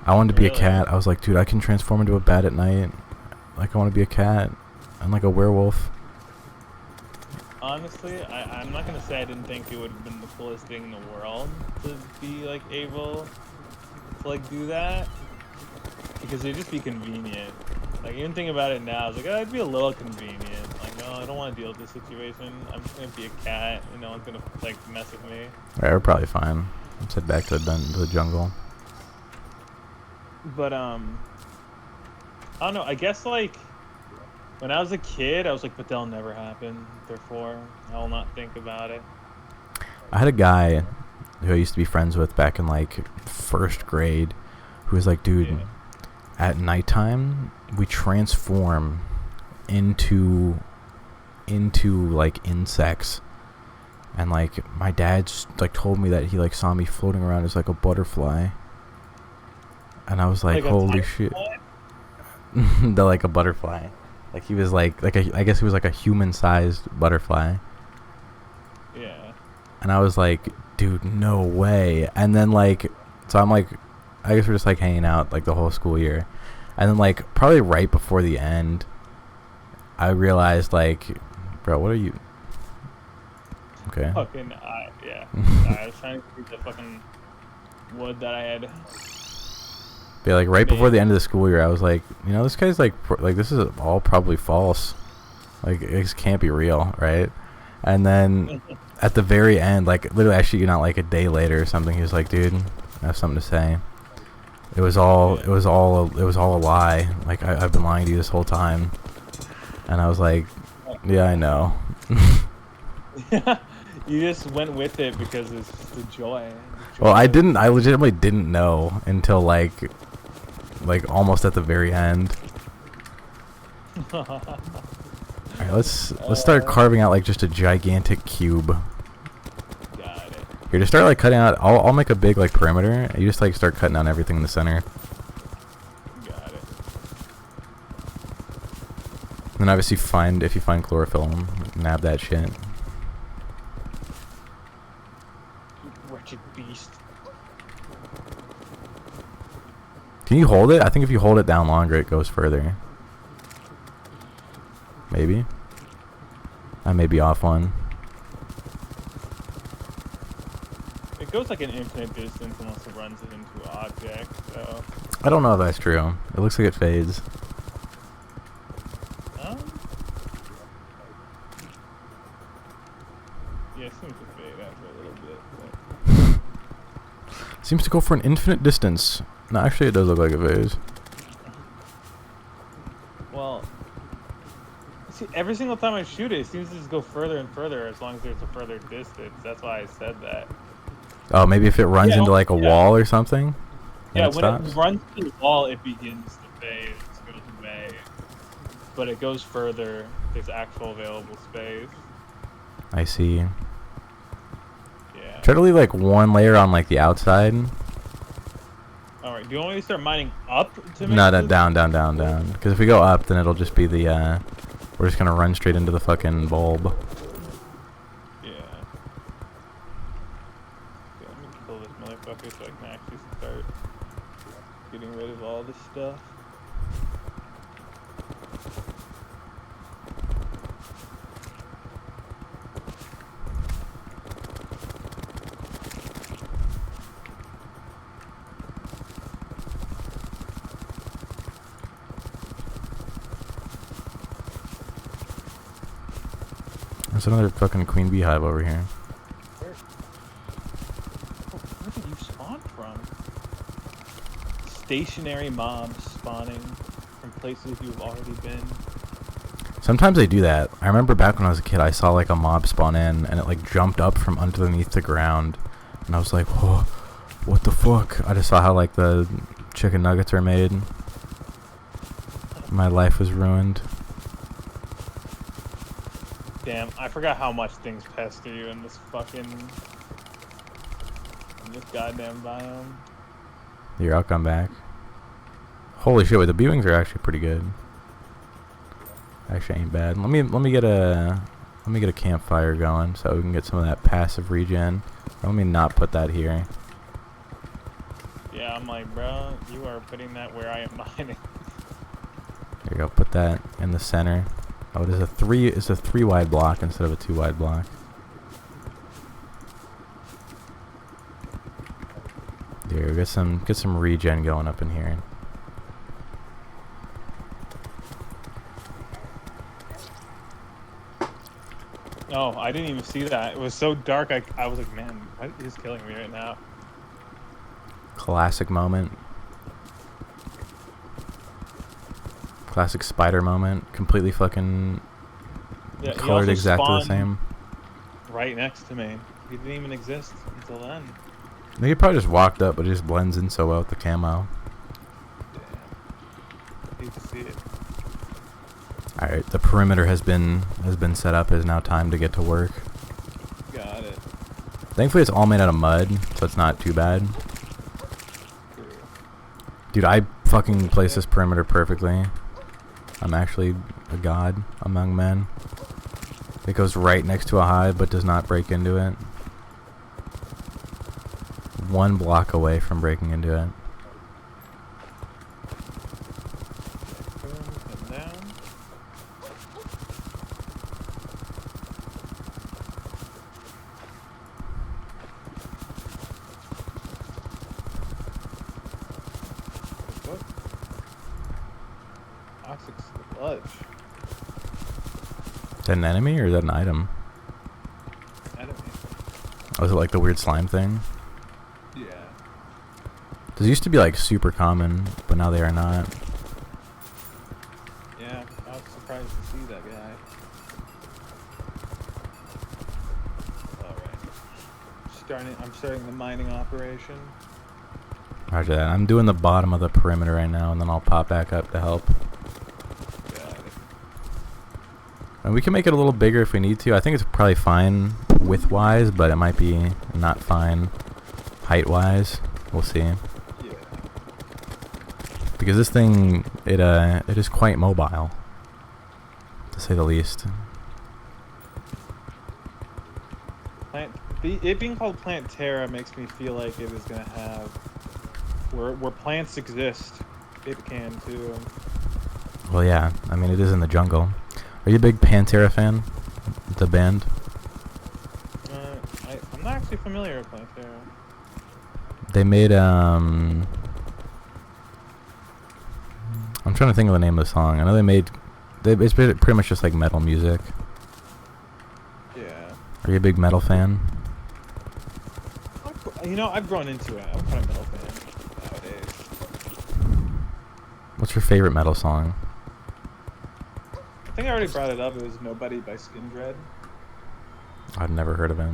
I wanted to be a cat. I was like, dude, I can transform into a bat at night. Like, I want to be a cat. I'm like a werewolf. Honestly, I'm not gonna say I didn't think it would have been the coolest thing in the world to be like able to like do that, because it'd just be convenient. Like, even thinking about it now, I was like, oh, it'd be a little convenient. Like, no, I don't want to deal with this situation. I'm just gonna be a cat, and no one's gonna like mess with me. Alright, we're probably fine. Let's head back to the jungle. But I don't know. I guess like when I was a kid, I was like, but that'll never happen. Therefore, I will not think about it. I had a guy who I used to be friends with back in like first grade who was like, dude, at nighttime we transform into like insects, and like my dad's like told me that he like saw me floating around as like a butterfly, and I was like holy shit. Like a butterfly, like he was like I guess he was like a human-sized butterfly. Yeah. And I was like, dude, no way. And then like, so I'm like, I guess we're just like hanging out like the whole school year. And then like probably right before the end, I realized like, bro, what are you? Okay. Fucking yeah. I was trying to keep the fucking wood that I had. But like right before the end of the school year, I was like, you know, this guy's like this is all probably false. Like, this can't be real, right? And then at the very end, like literally actually not like a day later or something, he was like, dude, I have something to say. It was all a lie. Like, I've been lying to you this whole time. And I was like, yeah, I know. You just went with it because it's just the joy. The Well, joy I legitimately didn't know until like almost at the very end. Alright, let's start carving out like just a gigantic cube. Got it. Here, just start like cutting out. I'll make a big like perimeter. And you just like start cutting out everything in the center. Got it. And then obviously if you find chlorophyll, nab that shit. You wretched beast. Can you hold it? I think if you hold it down longer, it goes further. Maybe. I may be off one. It goes like an infinite distance unless it runs it into an object, so... I don't know if that's true. It looks like it fades. Yeah, it seems to fade after a little bit, but... Seems to go for an infinite distance. No, actually it does look like it fades. Well... See, every single time I shoot it, it seems to just go further and further as long as there's a further distance. That's why I said that. Oh, maybe if it runs into like a wall or something? Yeah, it when stops? it runs to the wall, it begins to fade. It just goes away. But it goes further. There's actual available space. I see. Yeah. Try to leave like one layer on like the outside. Alright, do you want me to start mining up to make No, this? down. Because if we go up, then it'll just be the, we're just gonna run straight into the fucking bulb. Yeah. Okay, let me kill this motherfucker so I can actually start getting rid of all this stuff. There's another fucking queen beehive over here. Where did you spawn from? Stationary mobs spawning from places you've already been. Sometimes they do that. I remember back when I was a kid, I saw like a mob spawn in, and it like jumped up from underneath the ground, and I was like, "Whoa, what the fuck?" I just saw how like the chicken nuggets are made. My life was ruined. Damn, I forgot how much things pester you in this goddamn biome. Here, I'll come back. Holy shit! Wait, the B-wings are actually pretty good. Actually, ain't bad. Let me get a campfire going so we can get some of that passive regen. Let me not put that here. Yeah, I'm like, bro, you are putting that where I am mining. There you go. Put that in the center. Oh, it is a 3 wide block instead of a 2 wide block. Here, get some regen going up in here. Oh, I didn't even see that. It was so dark. I was like, man, what is killing me right now? Classic moment. Classic spider moment. Completely fucking Yeah, colored exactly the same. Right next to me. He didn't even exist until then. I think he probably just walked up, but it just blends in so well with the camo. Damn. Hate to see it. Alright, the perimeter has been set up. It is now time to get to work. Got it. Thankfully it's all made out of mud, so it's not too bad. True. Dude, I fucking placed this perimeter perfectly. I'm actually a god among men. It goes right next to a hive, but does not break into it. 1 block away from breaking into it. Come down. What? Toxic sludge. Is that an enemy or is that an item? Enemy. Oh, is it like the weird slime thing? Yeah. Those used to be like super common, but now they are not. Yeah, I was surprised to see that guy. starting the mining operation. Roger that. I'm doing the bottom of the perimeter right now, and then I'll pop back up to help. Got it. And we can make it a little bigger if we need to. I think it's probably fine width-wise, but it might be not fine height-wise. We'll see. Yeah. Because this thing, it is quite mobile, to say the least. It being called Plant Terra makes me feel like it is gonna have where plants exist, it can too. Well, yeah. I mean, it is in the jungle. Are you a big Pantera fan? The band? I'm not actually familiar with Plant Terra. They made I'm trying to think of the name of the song. I know it's pretty much just like metal music. Yeah. Are you a big metal fan? I've grown into it. I'm kind of metal fan nowadays. What's your favorite metal song? I think I already brought it up. It was Nobody by Skin Dread. I've never heard of it.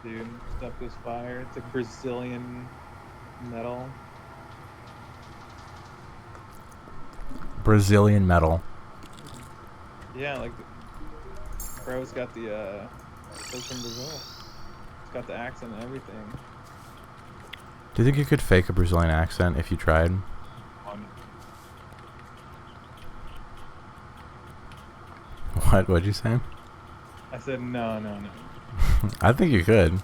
Dude, stuff is fire. It's like Brazilian metal. Brazilian metal. Yeah, like bro's got the bro's from Brazil. It's got the accent and everything. Do you think you could fake a Brazilian accent if you tried? What'd you say? I said no. I think you could.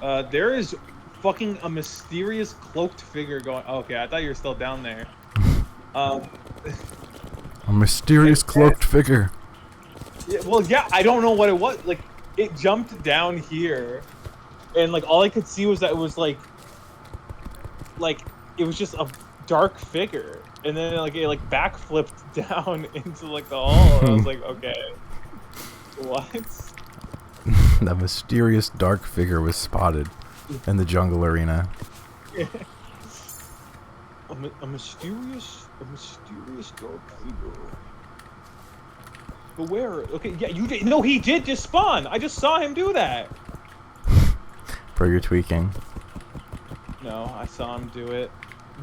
There is fucking a mysterious cloaked figure going. Oh, okay, I thought you were still down there. A mysterious cloaked figure. Yeah, well, yeah, I don't know what it was. Like, it jumped down here, and like all I could see was that it was like it was just a dark figure, and then it backflipped down into like the hall. And I was like, okay, what? That mysterious dark figure was spotted in the jungle arena. A mysterious dark figure. But where? Okay, yeah, you did. No, he did just spawn. I just saw him do that. For your tweaking. No, I saw him do it.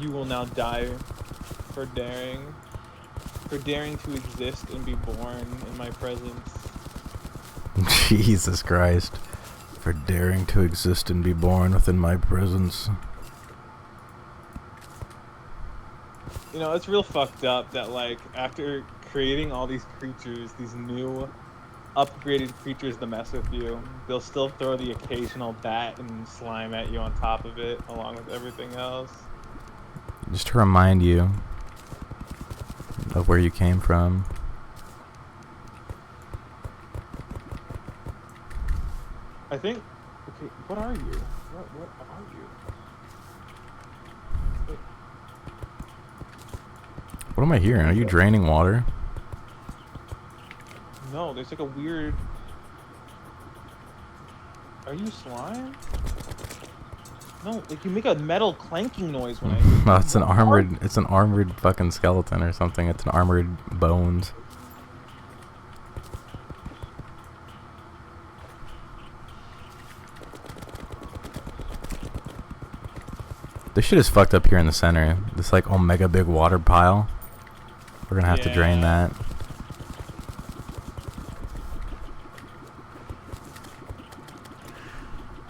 You will now die for daring to exist and be born in my presence. Jesus Christ. For daring to exist and be born within my presence. You know, it's real fucked up that, like, after creating all these creatures, these new upgraded creatures to mess with you, they'll still throw the occasional bat and slime at you on top of it, along with everything else. Just to remind you of where you came from. I think... Okay, what are you? What are you? What am I hearing? Are you draining water? No, there's like a weird... Are you slime? No, like you make a metal clanking noise when I... No, it's an armored fucking skeleton or something. It's an armored bones. This shit is fucked up here in the center. This like omega big water pile. We're gonna have to drain that.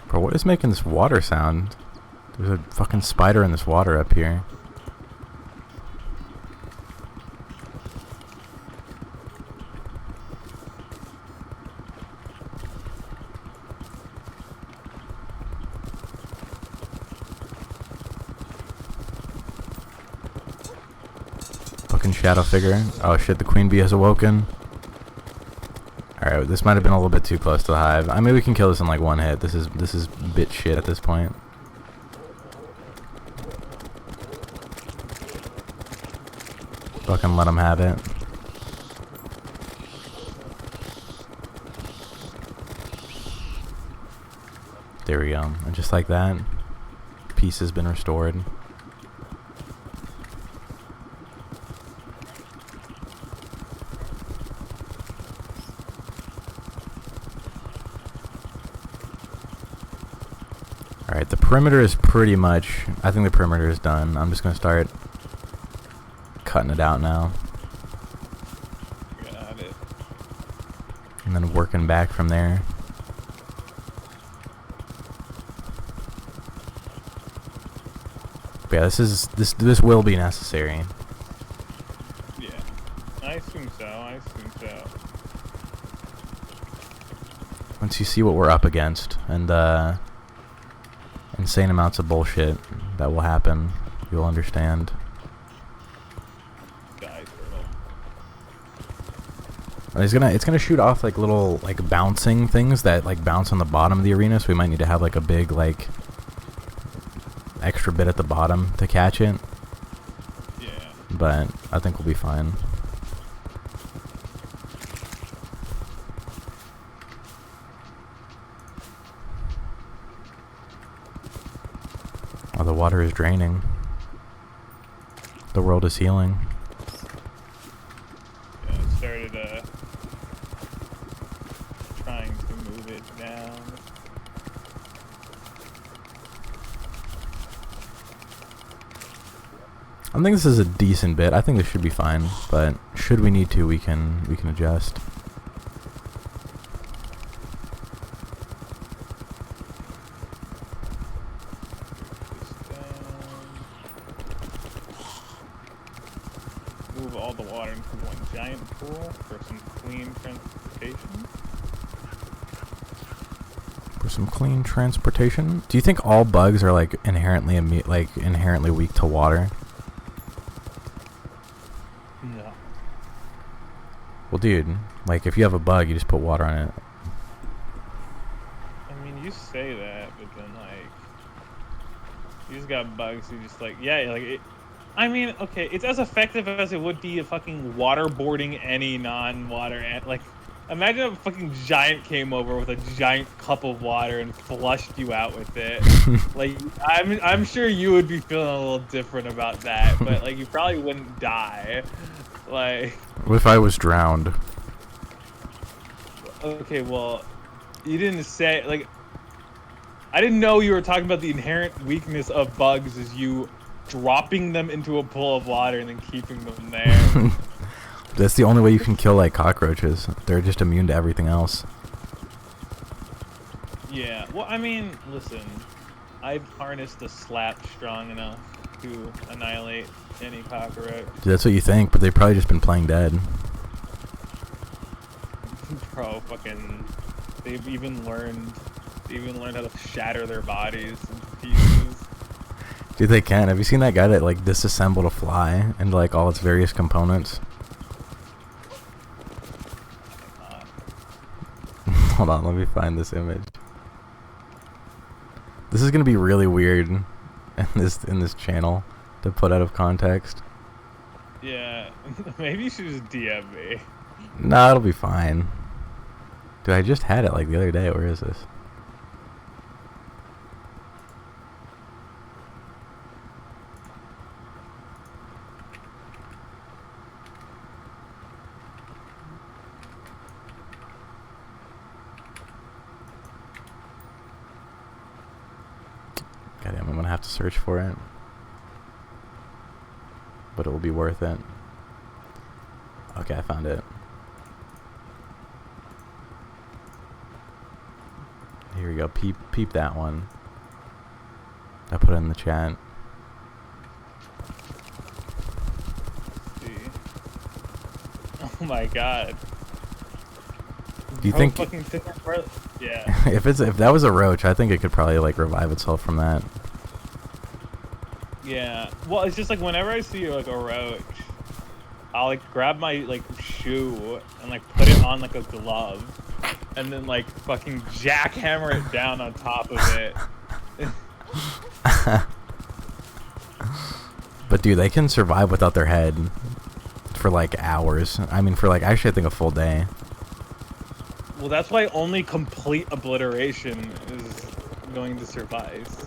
Bro, what is making this water sound? There's a fucking spider in this water up here. Fucking shadow figure. Oh shit, the queen bee has awoken. Alright, this might have been a little bit too close to the hive. I mean, we can kill this in like one hit. This is bit shit at this point. Fucking let him have it. There we go. And just like that, peace has been restored. perimeter is pretty much... I think the perimeter is done. I'm just going to start cutting it out now. Got it. And then working back from there. But yeah, this will be necessary. Yeah. I assume so. Once you see what we're up against and insane amounts of bullshit that will happen, you'll understand. It's gonna shoot off like little like bouncing things that like bounce on the bottom of the arena, so we might need to have like a big like extra bit at the bottom to catch it. Yeah. But I think we'll be fine. Oh, the water is draining. The world is healing. Yeah, it started trying to move it down. I think this is a decent bit. I think this should be fine, but should we need to, we can adjust. Move all the water into one giant pool for some clean transportation. For some clean transportation. Do you think all bugs are like inherently inherently weak to water? No. Well, dude, like if you have a bug, you just put water on it. I mean, you say that, but then like you just got bugs who just like I mean, okay, it's as effective as it would be fucking waterboarding any non-water like. Imagine a fucking giant came over with a giant cup of water and flushed you out with it. Like, I'm sure you would be feeling a little different about that, but like you probably wouldn't die. Like, What if I was drowned? okay, well, you didn't say like. I didn't know you were talking about the inherent weakness of bugs is you dropping them into a pool of water and then keeping them there. That's the only way you can kill like cockroaches. They're just immune to everything else. Yeah, well, I mean, listen, I've harnessed the slap strong enough to annihilate any cockroach. Dude, that's what you think, but they've probably just been playing dead. Bro, fucking, they've even learned how to shatter their bodies into pieces. Dude, they can. Have you seen that guy that like disassembled a fly into like all its various components? Hold on, let me find this image. This is gonna be really weird in this channel to put out of context. Yeah, maybe you should just DM me. Nah, it'll be fine. Dude, I just had it like the other day. Where is this? Goddamn, I'm gonna have to search for it. But it will be worth it. Okay, I found it. Here we go. Peep that one. I put it in the chat. See. Oh my god. Do you think? Yeah. if that was a roach, I think it could probably like revive itself from that. Yeah. Well, it's just like whenever I see like a roach, I'll like grab my like shoe and like put it on like a glove, and then like fucking jackhammer it down on top of it. But dude, they can survive without their head for like hours. I mean, for like actually I think a full day. Well, that's why only complete obliteration is going to suffice.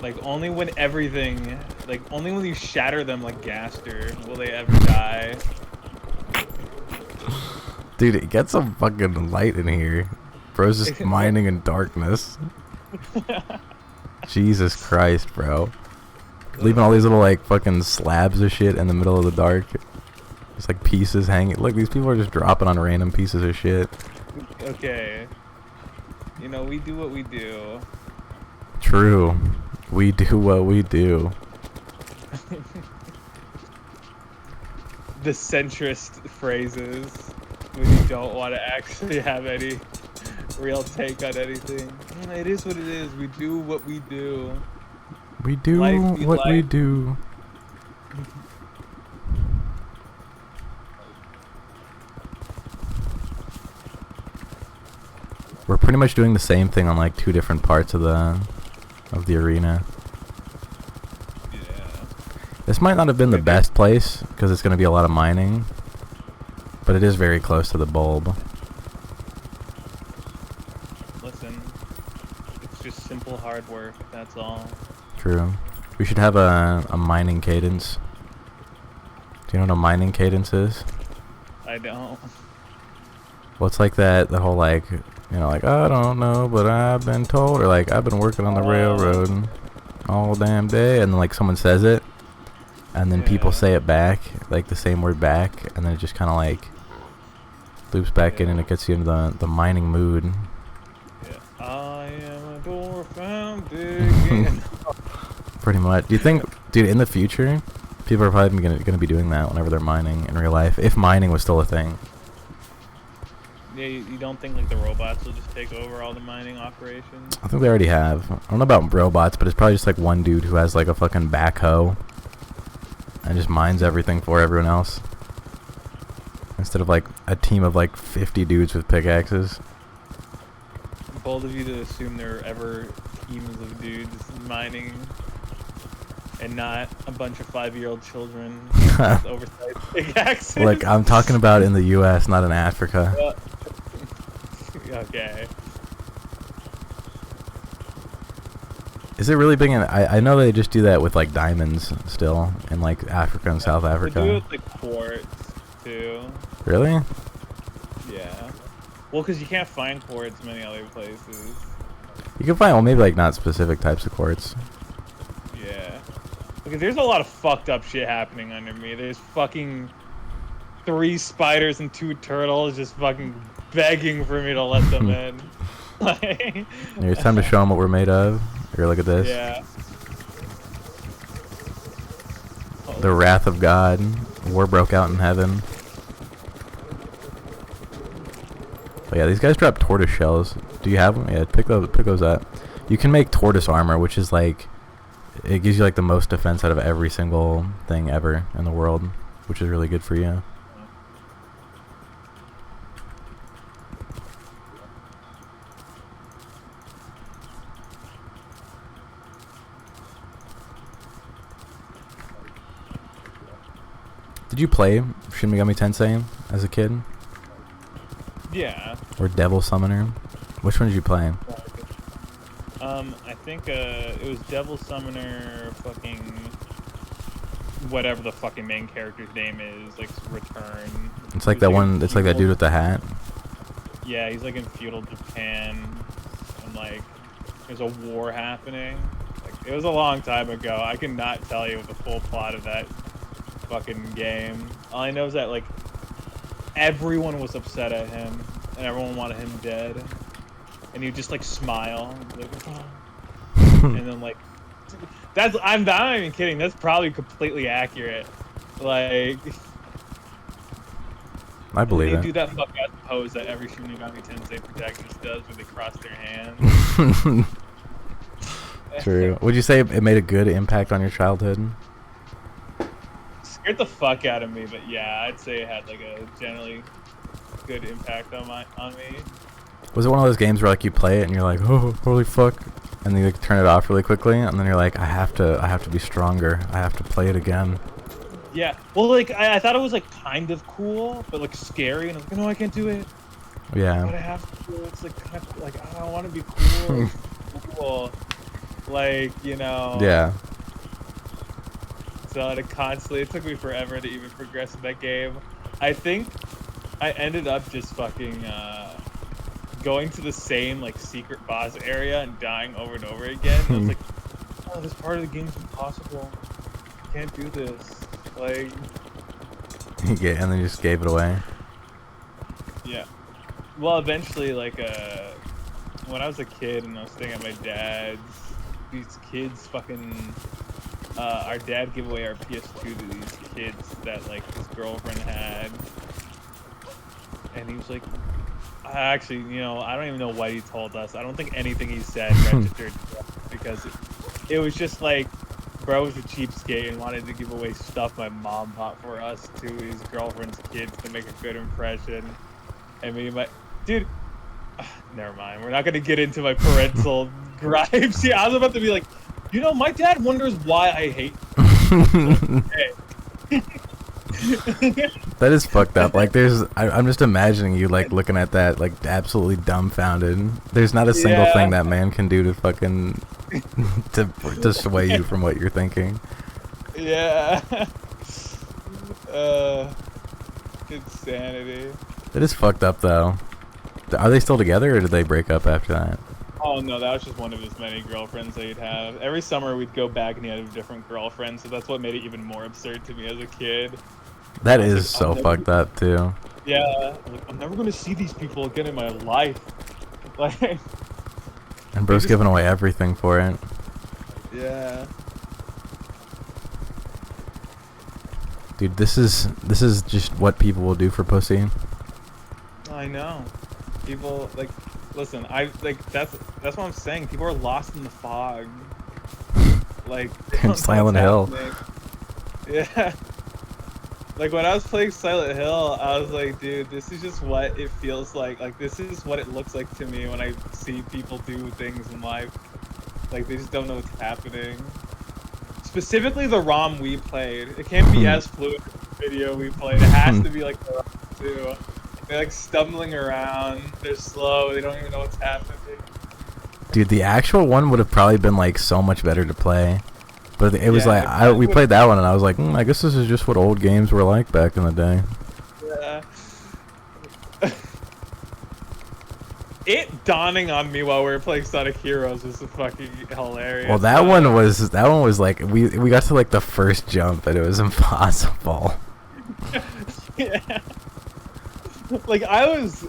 Like, only when everything... Like, only when you shatter them like Gaster will they ever die. Dude, it gets some fucking light in here. Bro's just mining in darkness. Jesus Christ, bro. Leaving all these little like fucking slabs of shit in the middle of the dark. Just like pieces hanging. Look, these people are just dropping on random pieces of shit. Okay. You know, we do what we do. True. We do what we do. The centrist phrases when you don't want to actually have any real take on anything. It is what it is. We do what we do. We do what we do. We're pretty much doing the same thing on like 2 different parts of the arena. Yeah. This might not have been the best place because it's going to be a lot of mining, but it is very close to the bulb. Listen, it's just simple hard work, that's all. True. We should have a mining cadence. Do you know what a mining cadence is? I don't. Well, it's like that whole like, you know, like, I don't know, but I've been told, or like, I've been working on the railroad all damn day, and then like someone says it, and then people say it back, like the same word back, and then it just kind of like loops back in, and it gets you into the mining mood. Yeah. I am a dwarf, I'm digging. Pretty much. Do you think, dude, in the future, people are probably gonna be doing that whenever they're mining in real life, if mining was still a thing? Yeah, you don't think like the robots will just take over all the mining operations? I think they already have. I don't know about robots, but it's probably just like one dude who has like a fucking backhoe and just mines everything for everyone else. Instead of like a team of like 50 dudes with pickaxes. Bold of you to assume there are ever teams of dudes mining and not a bunch of 5-year-old children with oversized pickaxes. Look, I'm talking about in the U.S., not in Africa. Okay. Is it really big in... I know they just do that with like diamonds still in like Africa and South Africa. They do it with like quartz too. Really? Yeah. Well, because you can't find quartz many other places. You can find, well, maybe like not specific types of quartz. Yeah. Because there's a lot of fucked up shit happening under me. There's fucking 3 spiders and 2 turtles just fucking begging for me to let them in. Like, Here, it's time to show them what we're made of. Here, look at this. yeah. The wrath of God. War broke out in heaven. But yeah, these guys drop tortoise shells. Do you have them? Yeah, pick those up. You can make tortoise armor, which is like, it gives you like the most defense out of every single thing ever in the world, which is really good for you. Did you play Shin Megami Tensei as a kid? Yeah. Or Devil Summoner? Which one did you play? I think it was Devil Summoner, fucking whatever the fucking main character's name is, like Return. It's like that one. It's like that dude with the hat. Yeah, he's like in feudal Japan, and like there's a war happening. Like, it was a long time ago. I cannot tell you the full plot of that fucking game. All I know is that like everyone was upset at him, and everyone wanted him dead. And he'd just like smile, like, oh. And then like, I'm not even kidding. That's probably completely accurate. Like, I believe they it. do that fuck ass pose that every Shin Megami Tensei protagonist does, where they cross their hands. True. Would you say it made a good impact on your childhood? Scared the fuck out of me, but yeah, I'd say it had like a generally good impact on me. Was it one of those games where like you play it and you're like, oh, holy fuck, and then you like turn it off really quickly, and then you're like, I have to be stronger. I have to play it again. Yeah. Well, like I thought it was like kind of cool, but like scary, and I was like, no, I can't do it. Yeah. But I have to do it. It's like kind of like I want to be cool. Cool. Like, you know. Yeah. So it took me forever to even progress in that game. I think I ended up just fucking going to the same like secret boss area and dying over and over again. It was like oh, this part of the game's impossible. You can't do this. Like, Yeah, and then you just gave it away. yeah. Well, eventually, like, when I was a kid and I was staying at my dad's, these kids fucking, our dad gave away our PS2 to these kids that, like, his girlfriend had. And he was like, actually, you know, I don't even know what he told us. I don't think anything he said registered because it was just like, bro was a cheapskate and wanted to give away stuff my mom bought for us to his girlfriend's kids to make a good impression. And me and my dude, never mind. We're not gonna get into my parental gripes. Yeah, I was about to be like, you know, my dad wonders why I hate. That is fucked up. Like, I'm just imagining you, like, looking at that, like, absolutely dumbfounded. There's not a single thing that man can do to fucking, to sway you from what you're thinking. Yeah. Insanity. It is fucked up, though. Are they still together, or did they break up after that? Oh, no, that was just one of his many girlfriends that he'd have. Every summer, we'd go back and he had a different girlfriend, so that's what made it even more absurd to me as a kid. That is so fucked up, too. Yeah, like, I'm never gonna see these people again in my life. Like, and bro's giving away everything for it. Yeah. Dude, this is just what people will do for pussy. I know. People, like, listen, that's what I'm saying. People are lost in the fog. Like, In Silent Hill. Yeah. Like, when I was playing Silent Hill, I was like, dude, this is just what it feels like. Like, this is what it looks like to me when I see people do things in life. Like, they just don't know what's happening. Specifically the ROM we played. It can't be as fluid as the video we played. It has to be like the ROM too. They're like stumbling around. They're slow. They don't even know what's happening. Dude, the actual one would have probably been like so much better to play. But it was like, we played that one and I was like, I guess this is just what old games were like back in the day. Yeah. It dawning on me while we were playing Sonic Heroes was fucking hilarious. Well, that one was like, we got to like the first jump and it was impossible. Yeah. Like, I was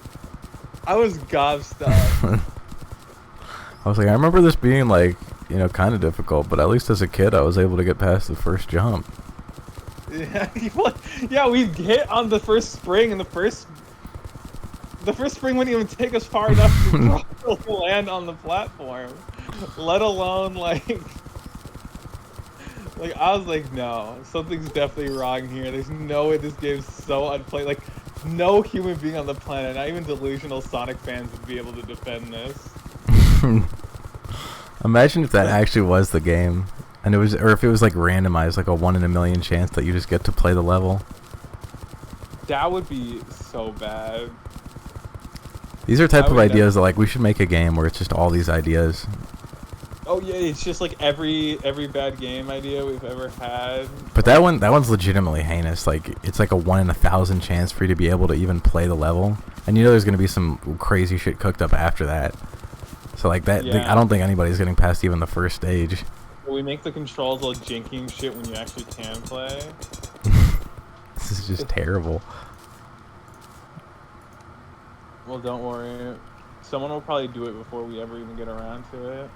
gobstuck. I was like, I remember this being like, you know, kind of difficult, but at least as a kid, I was able to get past the first jump. Yeah, yeah, we hit on the first spring, and the first spring wouldn't even take us far enough to land on the platform, let alone like I was like, no, something's definitely wrong here. There's no way this game's so unplayed. Like, no human being on the planet, not even delusional Sonic fans, would be able to defend this. Imagine if that actually was the game, and it was, or if it was like randomized, like a 1 in a million chance that you just get to play the level. That would be so bad. These are type of ideas that like we should make a game where it's just all these ideas. Oh yeah, it's just like every bad game idea we've ever had. But that one's legitimately heinous. Like, it's like a 1 in 1,000 chance for you to be able to even play the level, and you know there's gonna be some crazy shit cooked up after that. So like that, Yeah. I don't think anybody's getting past even the first stage. We make the controls all jinking shit when you actually can play. This is just terrible. Well, don't worry. Someone will probably do it before we ever even get around to it.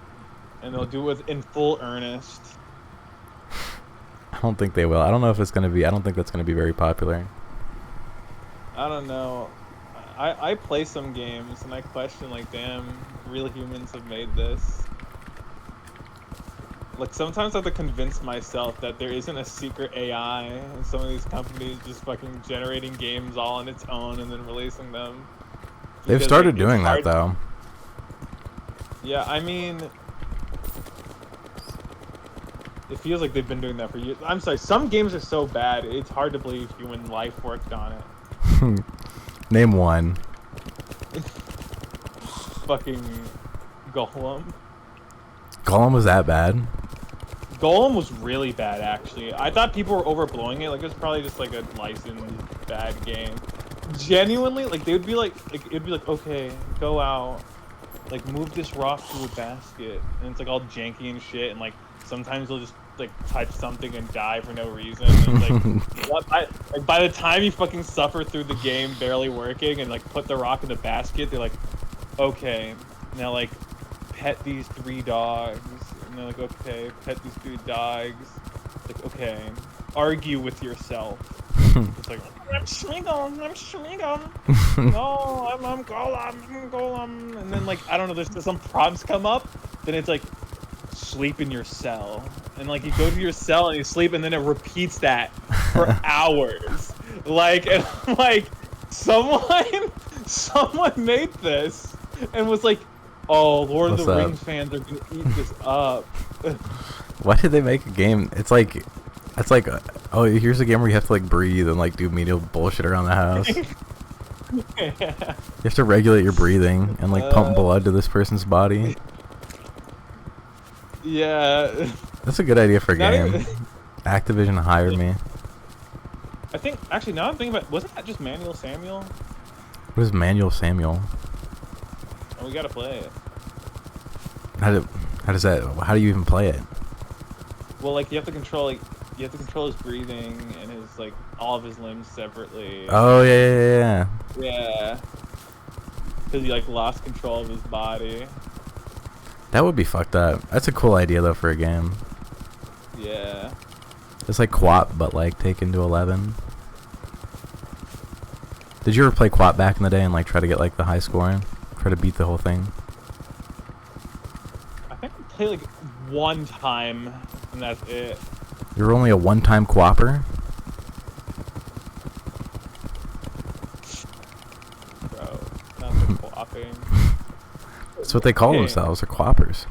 And they'll do it in full earnest. I don't think they will. I don't know if it's gonna be. I don't think that's gonna be very popular. I don't know. I play some games and I question, like, damn, real humans have made this. Like, sometimes I have to convince myself that there isn't a secret AI and some of these companies just fucking generating games all on its own and then releasing them. They've Because, started like, doing it's that hard- though. Yeah, I mean, it feels like they've been doing that for years. I'm sorry, some games are so bad, it's hard to believe human life worked on it. Name one. Fucking Golem. Golem was that bad? Golem was really bad, actually. I thought people were overblowing it. Like, it was probably just like a licensed bad game. Genuinely, like, they would be like, it'd be like, okay, go out like move this rock to a basket, and it's like all janky and shit, and like sometimes you'll just like touch something and die for no reason. And it's like by the time you fucking suffer through the game barely working and like put the rock in the basket, they're like, okay, now like pet these 3 dogs, and they're like, okay, pet these 3 dogs, like okay, argue with yourself. It's like, I'm Schmeagol, I'm Schmeagol. No, I'm Golem, I'm Golem. And then, like, I don't know, there's some prompts come up, then it's like, sleep in your cell. And, like, you go to your cell and you sleep, and then it repeats that for hours. Like, and, like, someone made this and was like, oh, Lord What's of the up? Rings fans are gonna eat this up. Why did they make a game? It's like, oh, here's a game where you have to like breathe and like do menial bullshit around the house. Yeah. You have to regulate your breathing and like pump blood to this person's body. Yeah. That's a good idea for a Not game. even- Activision hired me. I think, actually, now I'm thinking about, wasn't that just Manuel Samuel? What is Manuel Samuel? Oh, we gotta play it. How do you even play it? Well, like, you have to control his breathing and his, like, all of his limbs separately. Oh yeah. Yeah. Because he, like, lost control of his body. That would be fucked up. That's a cool idea though for a game. Yeah. It's like QWOP, but like taken to 11. Did you ever play QWOP back in the day and like try to get like the high scoring? Try to beat the whole thing? I think I played, like, 1 time, and that's it. You were only a one-time QWOPper? Bro, not the flopping. That's what they call themselves. They're QWOPers.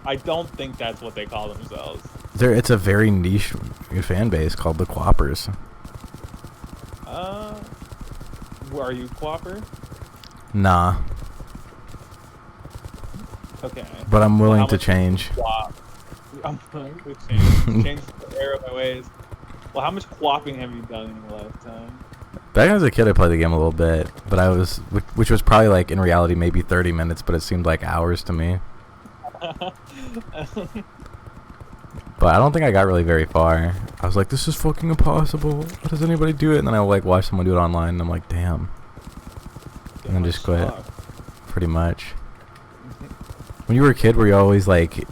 I don't think that's what they call themselves. It's a very niche fan base called the QWOPers. Are you Quapper? Nah, Okay. but I'm willing how to much change. Quap? I'm willing to change the error of my ways. Well, how much quapping have you done in your lifetime? Back as a kid, I played the game a little bit, but which was probably like in reality maybe 30 minutes, but it seemed like hours to me. But I don't think I got really very far. I was like, this is fucking impossible. How does anybody do it? And then I like watch someone do it online, and I'm like, damn. And then just quit. Pretty much. When you were a kid, were you always like,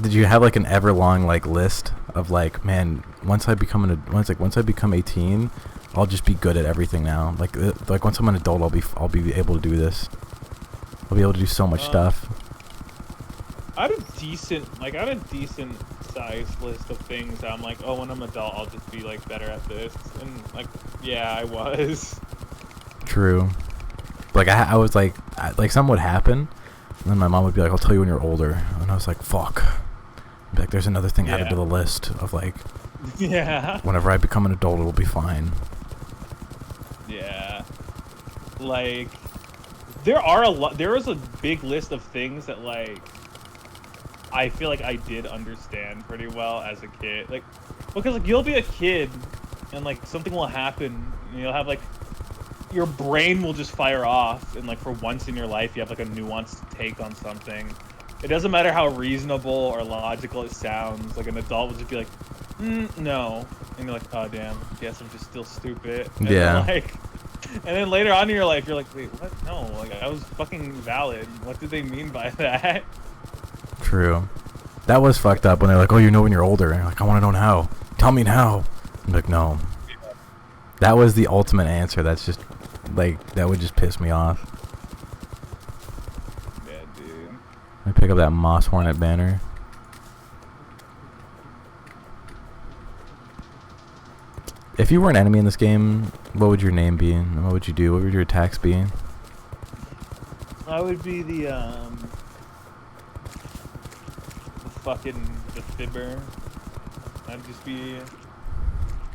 did you have like an ever long like list of like, man, once I become 18, I'll just be good at everything now. Like once I'm an adult, I'll be able to do this. I'll be able to do so much stuff. I had a decent sized list of things that I'm like, oh, when I'm adult, I'll just be like better at this. And like, yeah, I was. True. Like I was like something would happen, and then my mom would be like, I'll tell you when you're older. And I was like, fuck. I'd be like, there's another thing added to the list of like, yeah. whenever I become an adult, it'll be fine. Yeah. Like, there was a big list of things that like I feel like I did understand pretty well as a kid. Like, because like you'll be a kid and like something will happen and you'll have like your brain will just fire off, and like for once in your life you have like a nuanced take on something. It doesn't matter how reasonable or logical it sounds, like an adult will just be like, no. And you're like, oh damn, guess I'm just still stupid. And Yeah. and then later on in your life you're like, wait, what? No, like I was fucking valid. What did they mean by that? True. That was fucked up when they're like, oh, you know when you're older. And you're like, I want to know now. Tell me now. I'm like, no. Yeah. That was the ultimate answer. That's just, like, that would just piss me off. Yeah, dude. I pick up that Moss Hornet banner. If you were an enemy in this game, what would your name be? And what would you do? What would your attacks be? I would be the fibber. I'd just be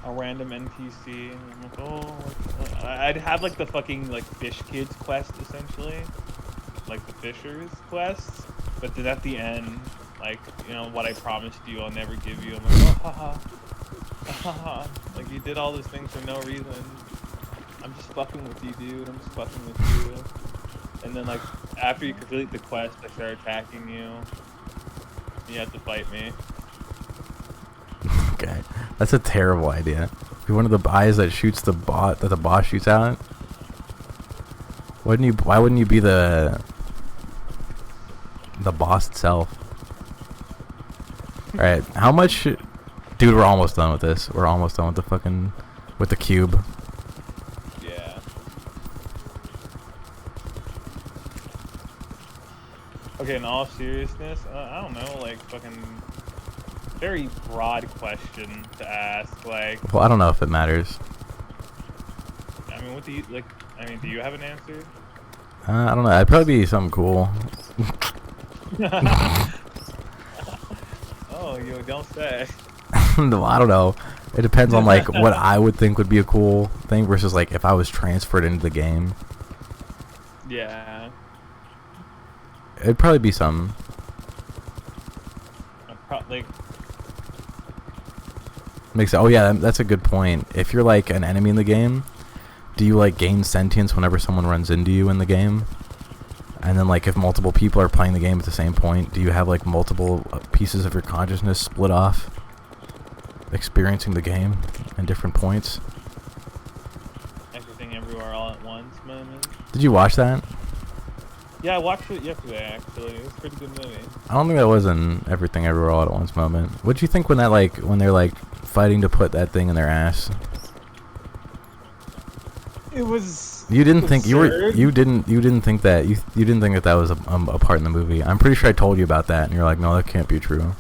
a random NPC. And I'm like, oh, I'd have like the fucking like fish kids quest essentially, like the fishers quest. But then at the end, like, you know, what I promised you, I'll never give you. I'm like, oh, haha, haha. Like you did all these things for no reason. I'm just fucking with you, dude. I'm just fucking with you. and then like after you complete the quest, I start attacking you. You have to fight me. Okay, that's a terrible idea. Be one of the eyes that shoots the bot that the boss shoots out. Wouldn't you? Why wouldn't you be the boss itself? All right, how much? Dude, we're almost done with this. We're almost done with the cube. Yeah. Okay, in all seriousness, I don't know, like fucking very broad question to ask. Like, Well, I don't know if it matters. I mean, what do you like? I mean, do you have an answer? I don't know. It'd probably be something cool. Oh, you don't say. No, I don't know. It depends on like what I would think would be a cool thing versus like if I was transferred into the game. Yeah. It'd probably be something. Like. Makes it. Oh yeah, that's a good point. If you're like an enemy in the game, do you like gain sentience whenever someone runs into you in the game? And then like if multiple people are playing the game at the same point, do you have like multiple pieces of your consciousness split off, experiencing the game in different points? Everything Everywhere All at Once moment. Did you watch that? Yeah, I watched it yesterday actually. It was a pretty good movie. I don't think that was an Everything Everywhere All at Once moment. What'd you think when they're like fighting to put that thing in their ass? It was. You didn't think absurd. you didn't think that you didn't think that was a part in the movie. I'm pretty sure I told you about that, and you're like, no, that can't be true.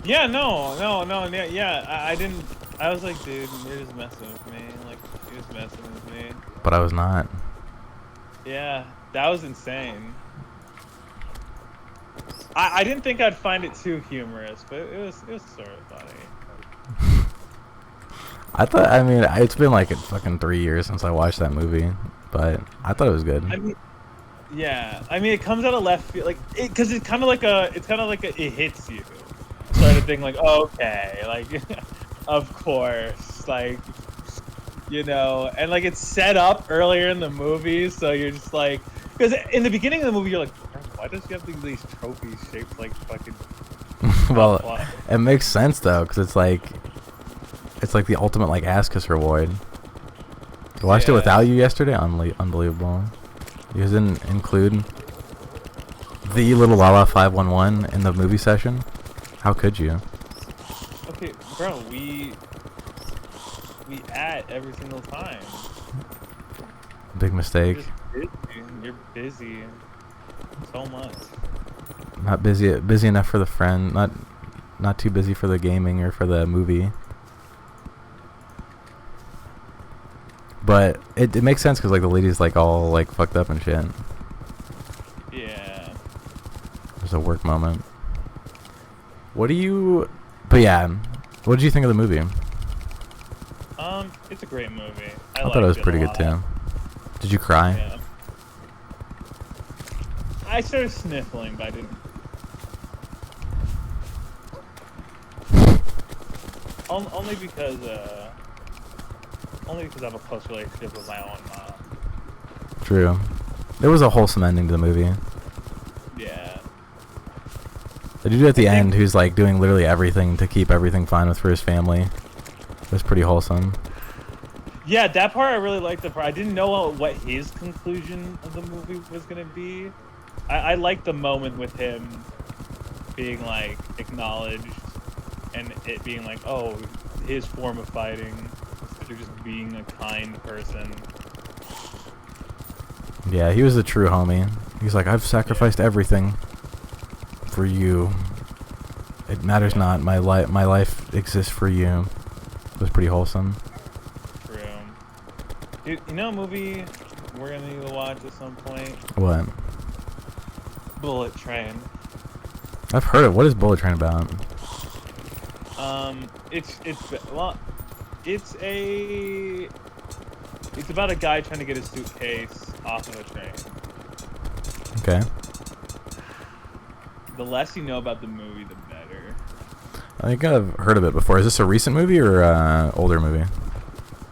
Yeah, no, yeah. I didn't. I was like, dude, you're just messing with me. Like, you're just messing with me. But I was not. Yeah, that was insane. I didn't think I'd find it too humorous, but it was sort of funny. I mean, it's been like fucking 3 years since I watched that movie, but I thought it was good. I mean, yeah. I mean, it comes out of left field, like, because it's kind of like it hits you, sort of thing. Like, okay, like, of course, like, you know, and like it's set up earlier in the movie, so you're just like, because in the beginning of the movie, you're like, why does he have these trophies shaped like fucking? Well, it makes sense though, because it's like the ultimate like ass kiss reward. I watched it without you yesterday. Unbelievable. You didn't include the little Lala 511 in the movie session. How could you? Okay, bro, we at every single time. Big mistake. You're busy so much. Not busy enough for the friend. Not too busy for the gaming or for the movie. But it makes sense because like the lady's like all like fucked up and shit. Yeah. There's a work moment. But yeah, what did you think of the movie? It's a great movie. I thought it was pretty good too. Did you cry? Yeah. I started sniffling, but I didn't. Only because I have a close relationship with my own mom. True. There was a wholesome ending to the movie. Yeah. The dude at the end who's like doing literally everything to keep everything fine for his family was pretty wholesome. Yeah, that part I really liked. The part I didn't know what his conclusion of the movie was gonna be. I liked the moment with him being like acknowledged, and it being like, oh, his form of fighting instead of just being a kind person. Yeah, he was a true homie. He's like, I've sacrificed everything for you. It matters not. My life exists for you. It was pretty wholesome. True. Dude, you know a movie we're gonna need to watch at some point? What? Bullet Train. I've heard it. What is Bullet Train about? It's about a guy trying to get his suitcase off of a train. Okay. The less you know about the movie, the better. I think I've heard of it before. Is this a recent movie or older movie?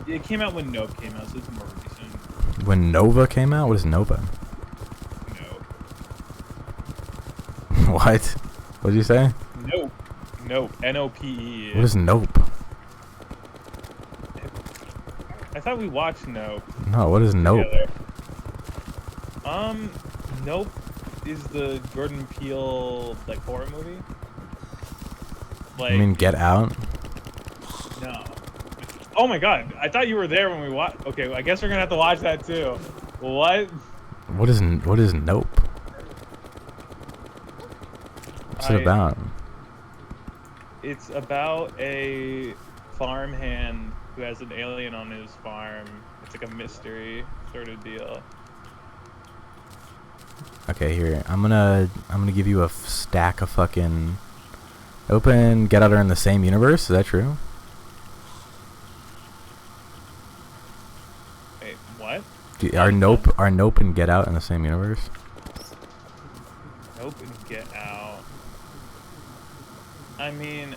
It came out when Nope came out, so it's more recent. When Nova came out? What is Nova? What? What did you say? Nope. Nope. Nope. What is Nope? I thought we watched Nope. No, what is Nope? Together. Nope is the Jordan Peele like horror movie. Like, You mean Get Out? no. Oh my god! I thought you were there when we watched. Okay, I guess we're gonna have to watch that too. What? What is Nope? What's it about? It's about a farmhand who has an alien on his farm. It's like a mystery sort of deal. Okay, here. I'm gonna give you a stack of fucking. Open Get Out are in the same universe. Is that true? Wait, what? Are Nope and Get Out in the same universe? Nope and Get Out. I mean,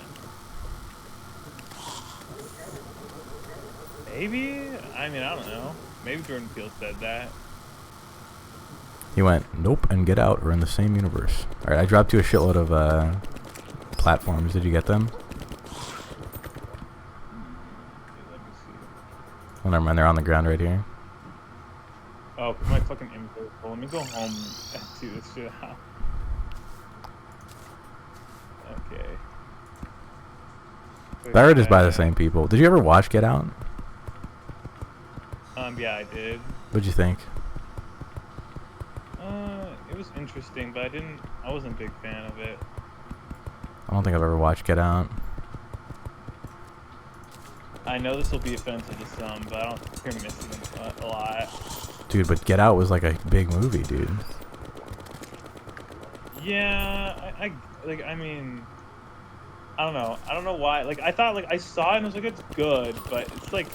maybe. I mean, I don't know. Maybe Jordan Peele said that. He went, Nope and Get Out are in the same universe. Alright, I dropped you a shitload of platforms. Did you get them? Let me see. Oh, never mind. They're on the ground right here. Oh, my fucking info. Well, let me go home and do this shit out. Okay. They are just by the same people. Did you ever watch Get Out? Yeah, I did. What'd you think? It was interesting, but I wasn't a big fan of it. I don't think I've ever watched Get Out. I know this will be offensive to some, but I don't think you're missing a lot. Dude, but Get Out was like a big movie, dude. Yeah, I mean, I don't know. I don't know why. Like, I thought, like, I saw it and I was like, it's good, but it's like,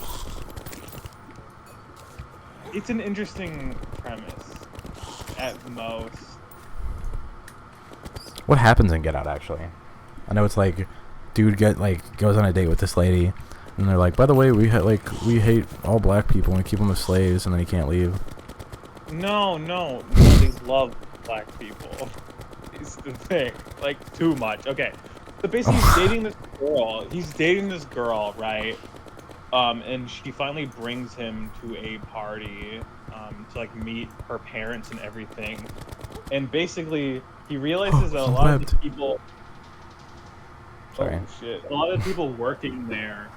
it's an interesting premise at most. What happens in Get Out, actually? I know it's like, dude goes on a date with this lady, and they're like, by the way, we hate all black people and we keep them as slaves, and then he can't leave. No, they love black people. Is the thing. Like, too much. Okay. So basically, he's dating this girl, right? And she finally brings him to a party, to like meet her parents and everything. And basically, he realizes that a lot of the people. Sorry. Oh shit! A lot of the people working there,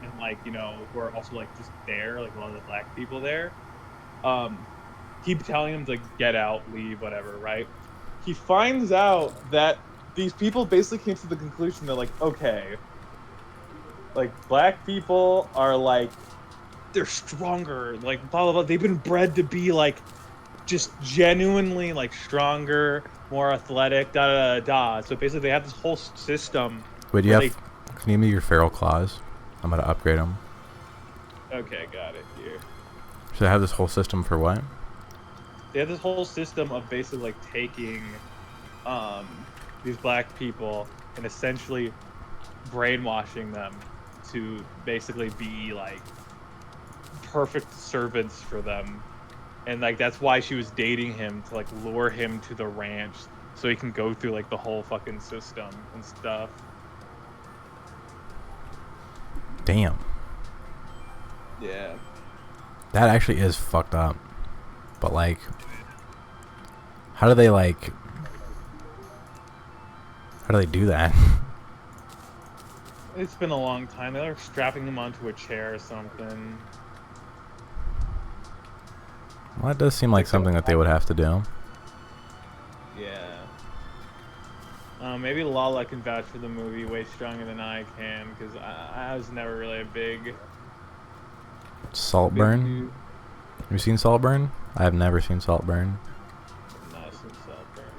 and like who are also like just there, like a lot of the black people there, keep telling him to get out, leave, whatever, right? He finds out that these people basically came to the conclusion that, like, okay, like, black people are, like, they're stronger, like, blah, blah, blah. They've been bred to be, like, just genuinely, like, stronger, more athletic, da-da-da-da. So basically they have this whole system. Wait, can you give me your feral claws? I'm gonna upgrade them. Okay, got it, here. So they have this whole system for what? They have this whole system of basically, like, taking these black people and essentially brainwashing them to basically be, like, perfect servants for them. And, like, that's why she was dating him, to, like, lure him to the ranch so he can go through, like, the whole fucking system and stuff. Damn. Yeah. That actually is fucked up. But, like, how do they do that? It's been a long time. They're strapping him onto a chair or something. Well, that does seem like something that they would have to do. Yeah. Maybe Lala can vouch for the movie way stronger than I can, because I was never really a big... Saltburn? Have you seen Saltburn? I have never seen Saltburn. No, I've seen Saltburn.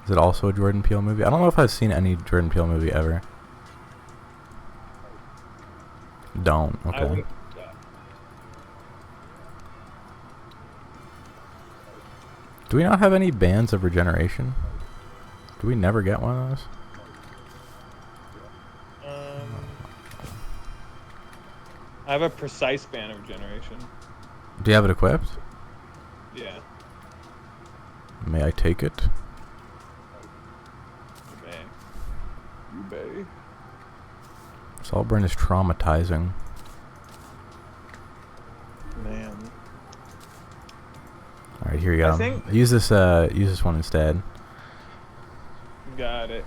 Is it also a Jordan Peele movie? I don't know if I've seen any Jordan Peele movie ever. Don't. Okay. Do we not have any bands of regeneration? Do we never get one of those? I have a precise band of regeneration. Do you have it equipped? Yeah. May I take it? Saltburn is traumatizing. Man. All right, here you go. I think- Use this one instead. Got it.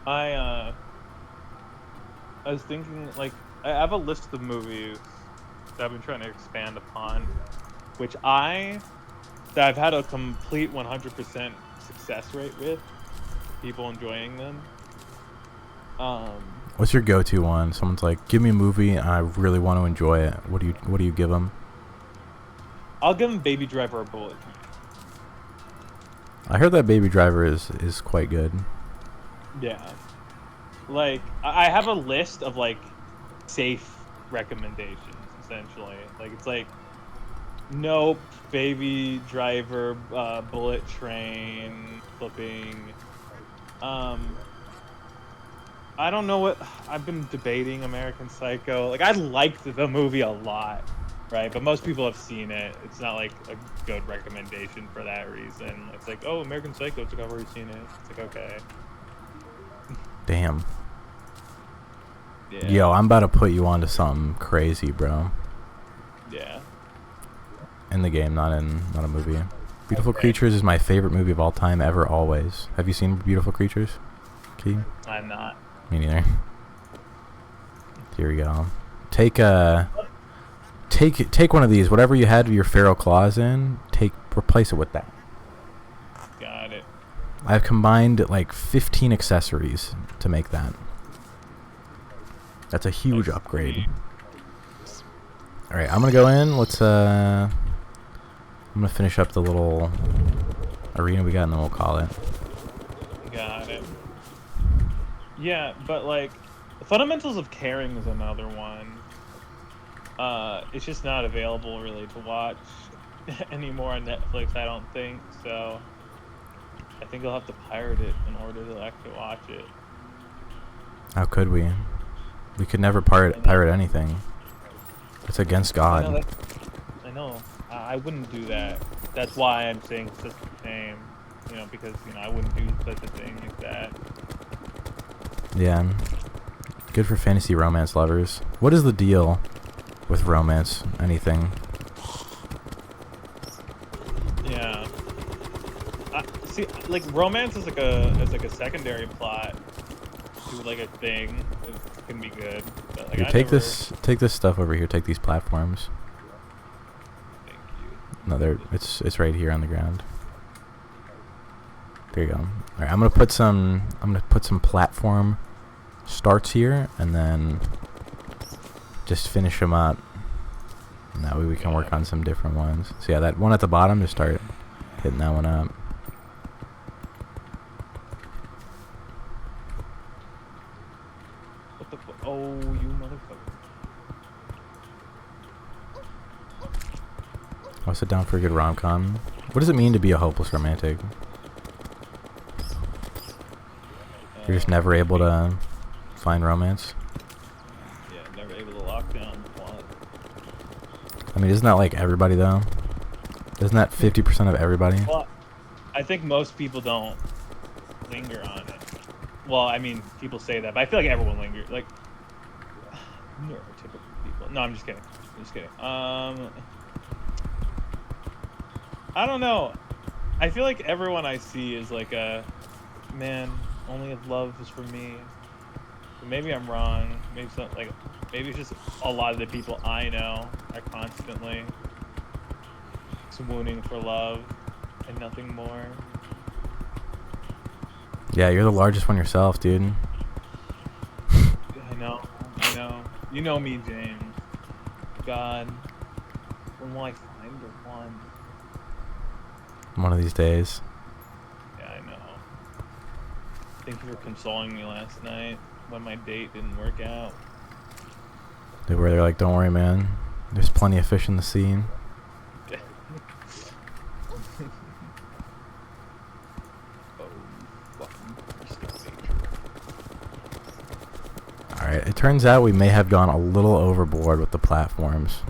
I was thinking, like, I have a list of movies that I've been trying to expand upon, which that I've had a complete 100% success rate with, people enjoying them. What's your go-to one? Someone's like, give me a movie and I really want to enjoy it. What do you give them? I'll give them Baby Driver or Bullet Train. I heard that Baby Driver is quite good. Yeah. Like, I have a list of, like, safe recommendations, essentially. Like, it's like, Nope, Baby Driver, Bullet Train, flipping. I don't know what... I've been debating American Psycho. Like, I liked the movie a lot, right? But most people have seen it. It's not, like, a good recommendation for that reason. It's like, oh, American Psycho, it's like, I've already seen it. It's like, okay. Damn. Yeah. Yo, I'm about to put you onto something crazy, bro. Yeah. In the game, not a movie. Beautiful Okay. Creatures is my favorite movie of all time, ever, always. Have you seen Beautiful Creatures, Key? I'm not. Me neither. Here we go. Take one of these. Whatever you had your feral claws in, replace it with that. Got it. I've combined like 15 accessories to make that. That's a huge That's upgrade. sweet. All right, I'm gonna go in. I'm gonna finish up the little arena we got, and then we'll call it. Got it. Yeah, but like, the Fundamentals of Caring is another one. It's just not available really to watch anymore on Netflix, I don't think. So I think I'll have to pirate it in order to actually watch it. How could we? We could never pirate anything. It's against God. I know. I wouldn't do that. That's why I'm saying it's just the same. You know, because I wouldn't do such a thing like that. Yeah. Good for fantasy romance lovers. What is the deal with romance? Anything? Yeah. See, like, romance is like a secondary plot to like a thing. It can be good. But, like, Here, I take never- this stuff over here. Take these platforms. Thank you. No, it's right here on the ground. There you go. All right, I'm gonna put some platform starts here, and then just finish them up. And that way we can work on some different ones. So yeah, that one at the bottom, just start hitting that one up. What the oh, you motherfucker. I'll sit down for a good rom-com. What does it mean to be a hopeless romantic? You're just never able to find romance? Yeah, never able to lock down the plot. I mean, isn't that like everybody, though? Isn't that 50% of everybody? Well, I think most people don't linger on it. Well, I mean, people say that, but I feel like everyone lingers. Like, neurotypical people. No, I'm just kidding. I'm just kidding. I don't know. I feel like everyone I see is like man, only if love is for me. But maybe I'm wrong. Maybe it's just a lot of the people I know are constantly swooning for love and nothing more. Yeah, you're the largest one yourself, dude. I know. You know me, James. God, when will I find the one? One of these days. Yeah, I know. Thank you for consoling me last night when my date didn't work out. They're like, don't worry, man. There's plenty of fish in the sea. Oh, fucking fucking Alright, it turns out we may have gone a little overboard with the platforms.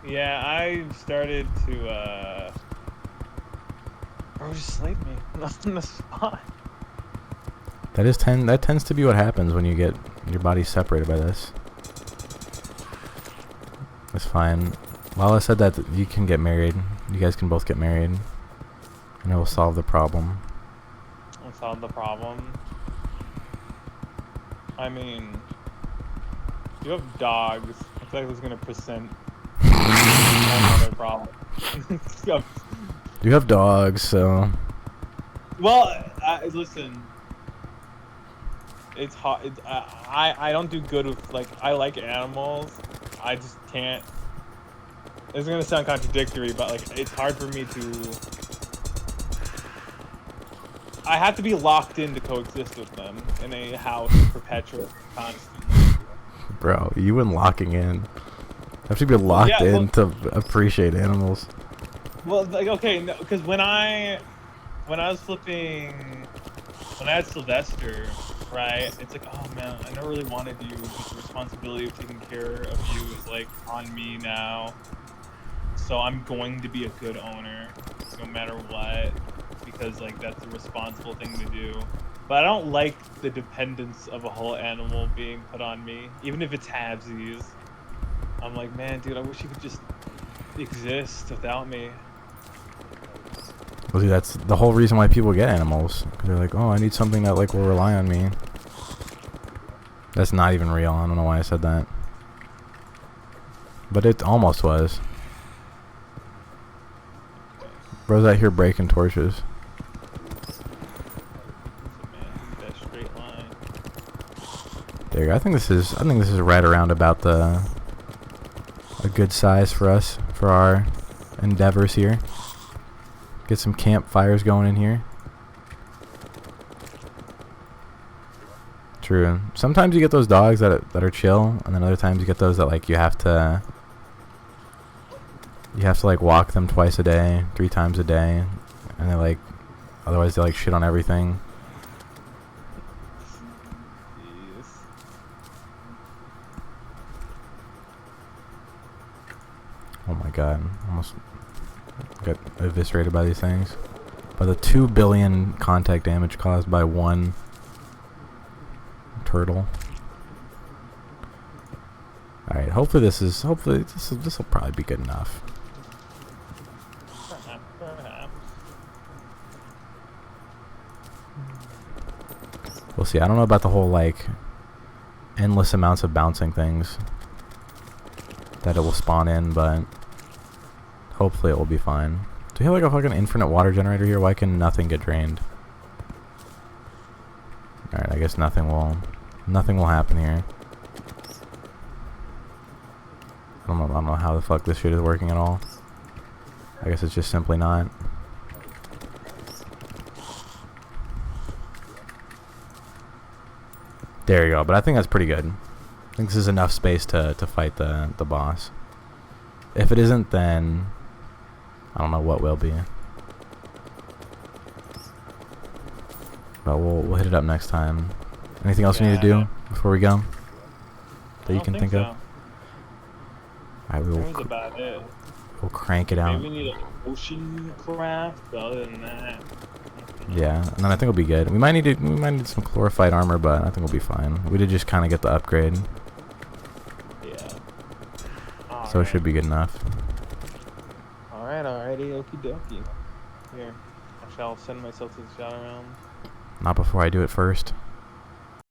Yeah, I started to, bro, Bro just slayed me. On the spot. That tends to be what happens when you get your body separated by this. It's fine. Lala said that you can get married. You guys can both get married. And it will solve the problem. It'll solve the problem. I mean, you have dogs. I feel like it's gonna present another problem. You have dogs, so... Well, listen. It's hard. I don't do good with, like, I like animals. I just can't. It's gonna sound contradictory, but like it's hard for me to. I have to be locked in to coexist with them in a house perpetually, constantly. Bro, you and locking in. You have to be locked in to appreciate animals. Well, like, okay, no, because when I was flipping, when I had Sylvester, right? It's like, oh man, I never really wanted you, but the responsibility of taking care of you is like on me now. So I'm going to be a good owner, no matter what, because like that's a responsible thing to do. But I don't like the dependence of a whole animal being put on me, even if it's halvesies. I'm like, man, dude, I wish you could just exist without me. Well, dude, that's the whole reason why people get animals. Because they're like, oh, I need something that like will rely on me. That's not even real. I don't know why I said that. But it almost was. Bro's out here breaking torches. There you go. I think this is right around about a good size for us for our endeavors here. Get some campfires going in here. True. Sometimes you get those dogs that are chill, and then other times you get those that like you have to like walk them twice a day, 3 times a day, and they like otherwise they like shit on everything. Oh my god, almost got eviscerated by these things. By the 2 billion contact damage caused by one turtle. Alright, hopefully this will probably be good enough. Perhaps. We'll see. I don't know about the whole like endless amounts of bouncing things that it will spawn in, but hopefully it will be fine. Do we have like a fucking infinite water generator here? Why can nothing get drained? Alright, I guess nothing will happen here. I don't know how the fuck this shit is working at all. I guess it's just simply not. There you go, but I think that's pretty good. I think this is enough space to fight the boss. If it isn't, then I don't know what will be. But we'll hit it up next time. Anything else we need to do before we go that you can think of? Alright, That was about it. We'll crank it out. Maybe we need an ocean craft, but other than that. Yeah, and then I think we'll be good. We might need some chlorophyte armor, but I think we'll be fine. We did just kind of get the upgrade. Yeah. So it should be good enough. Alrighty, okie dokie. Here, I shall send myself to the shadow realm. Not before I do it first.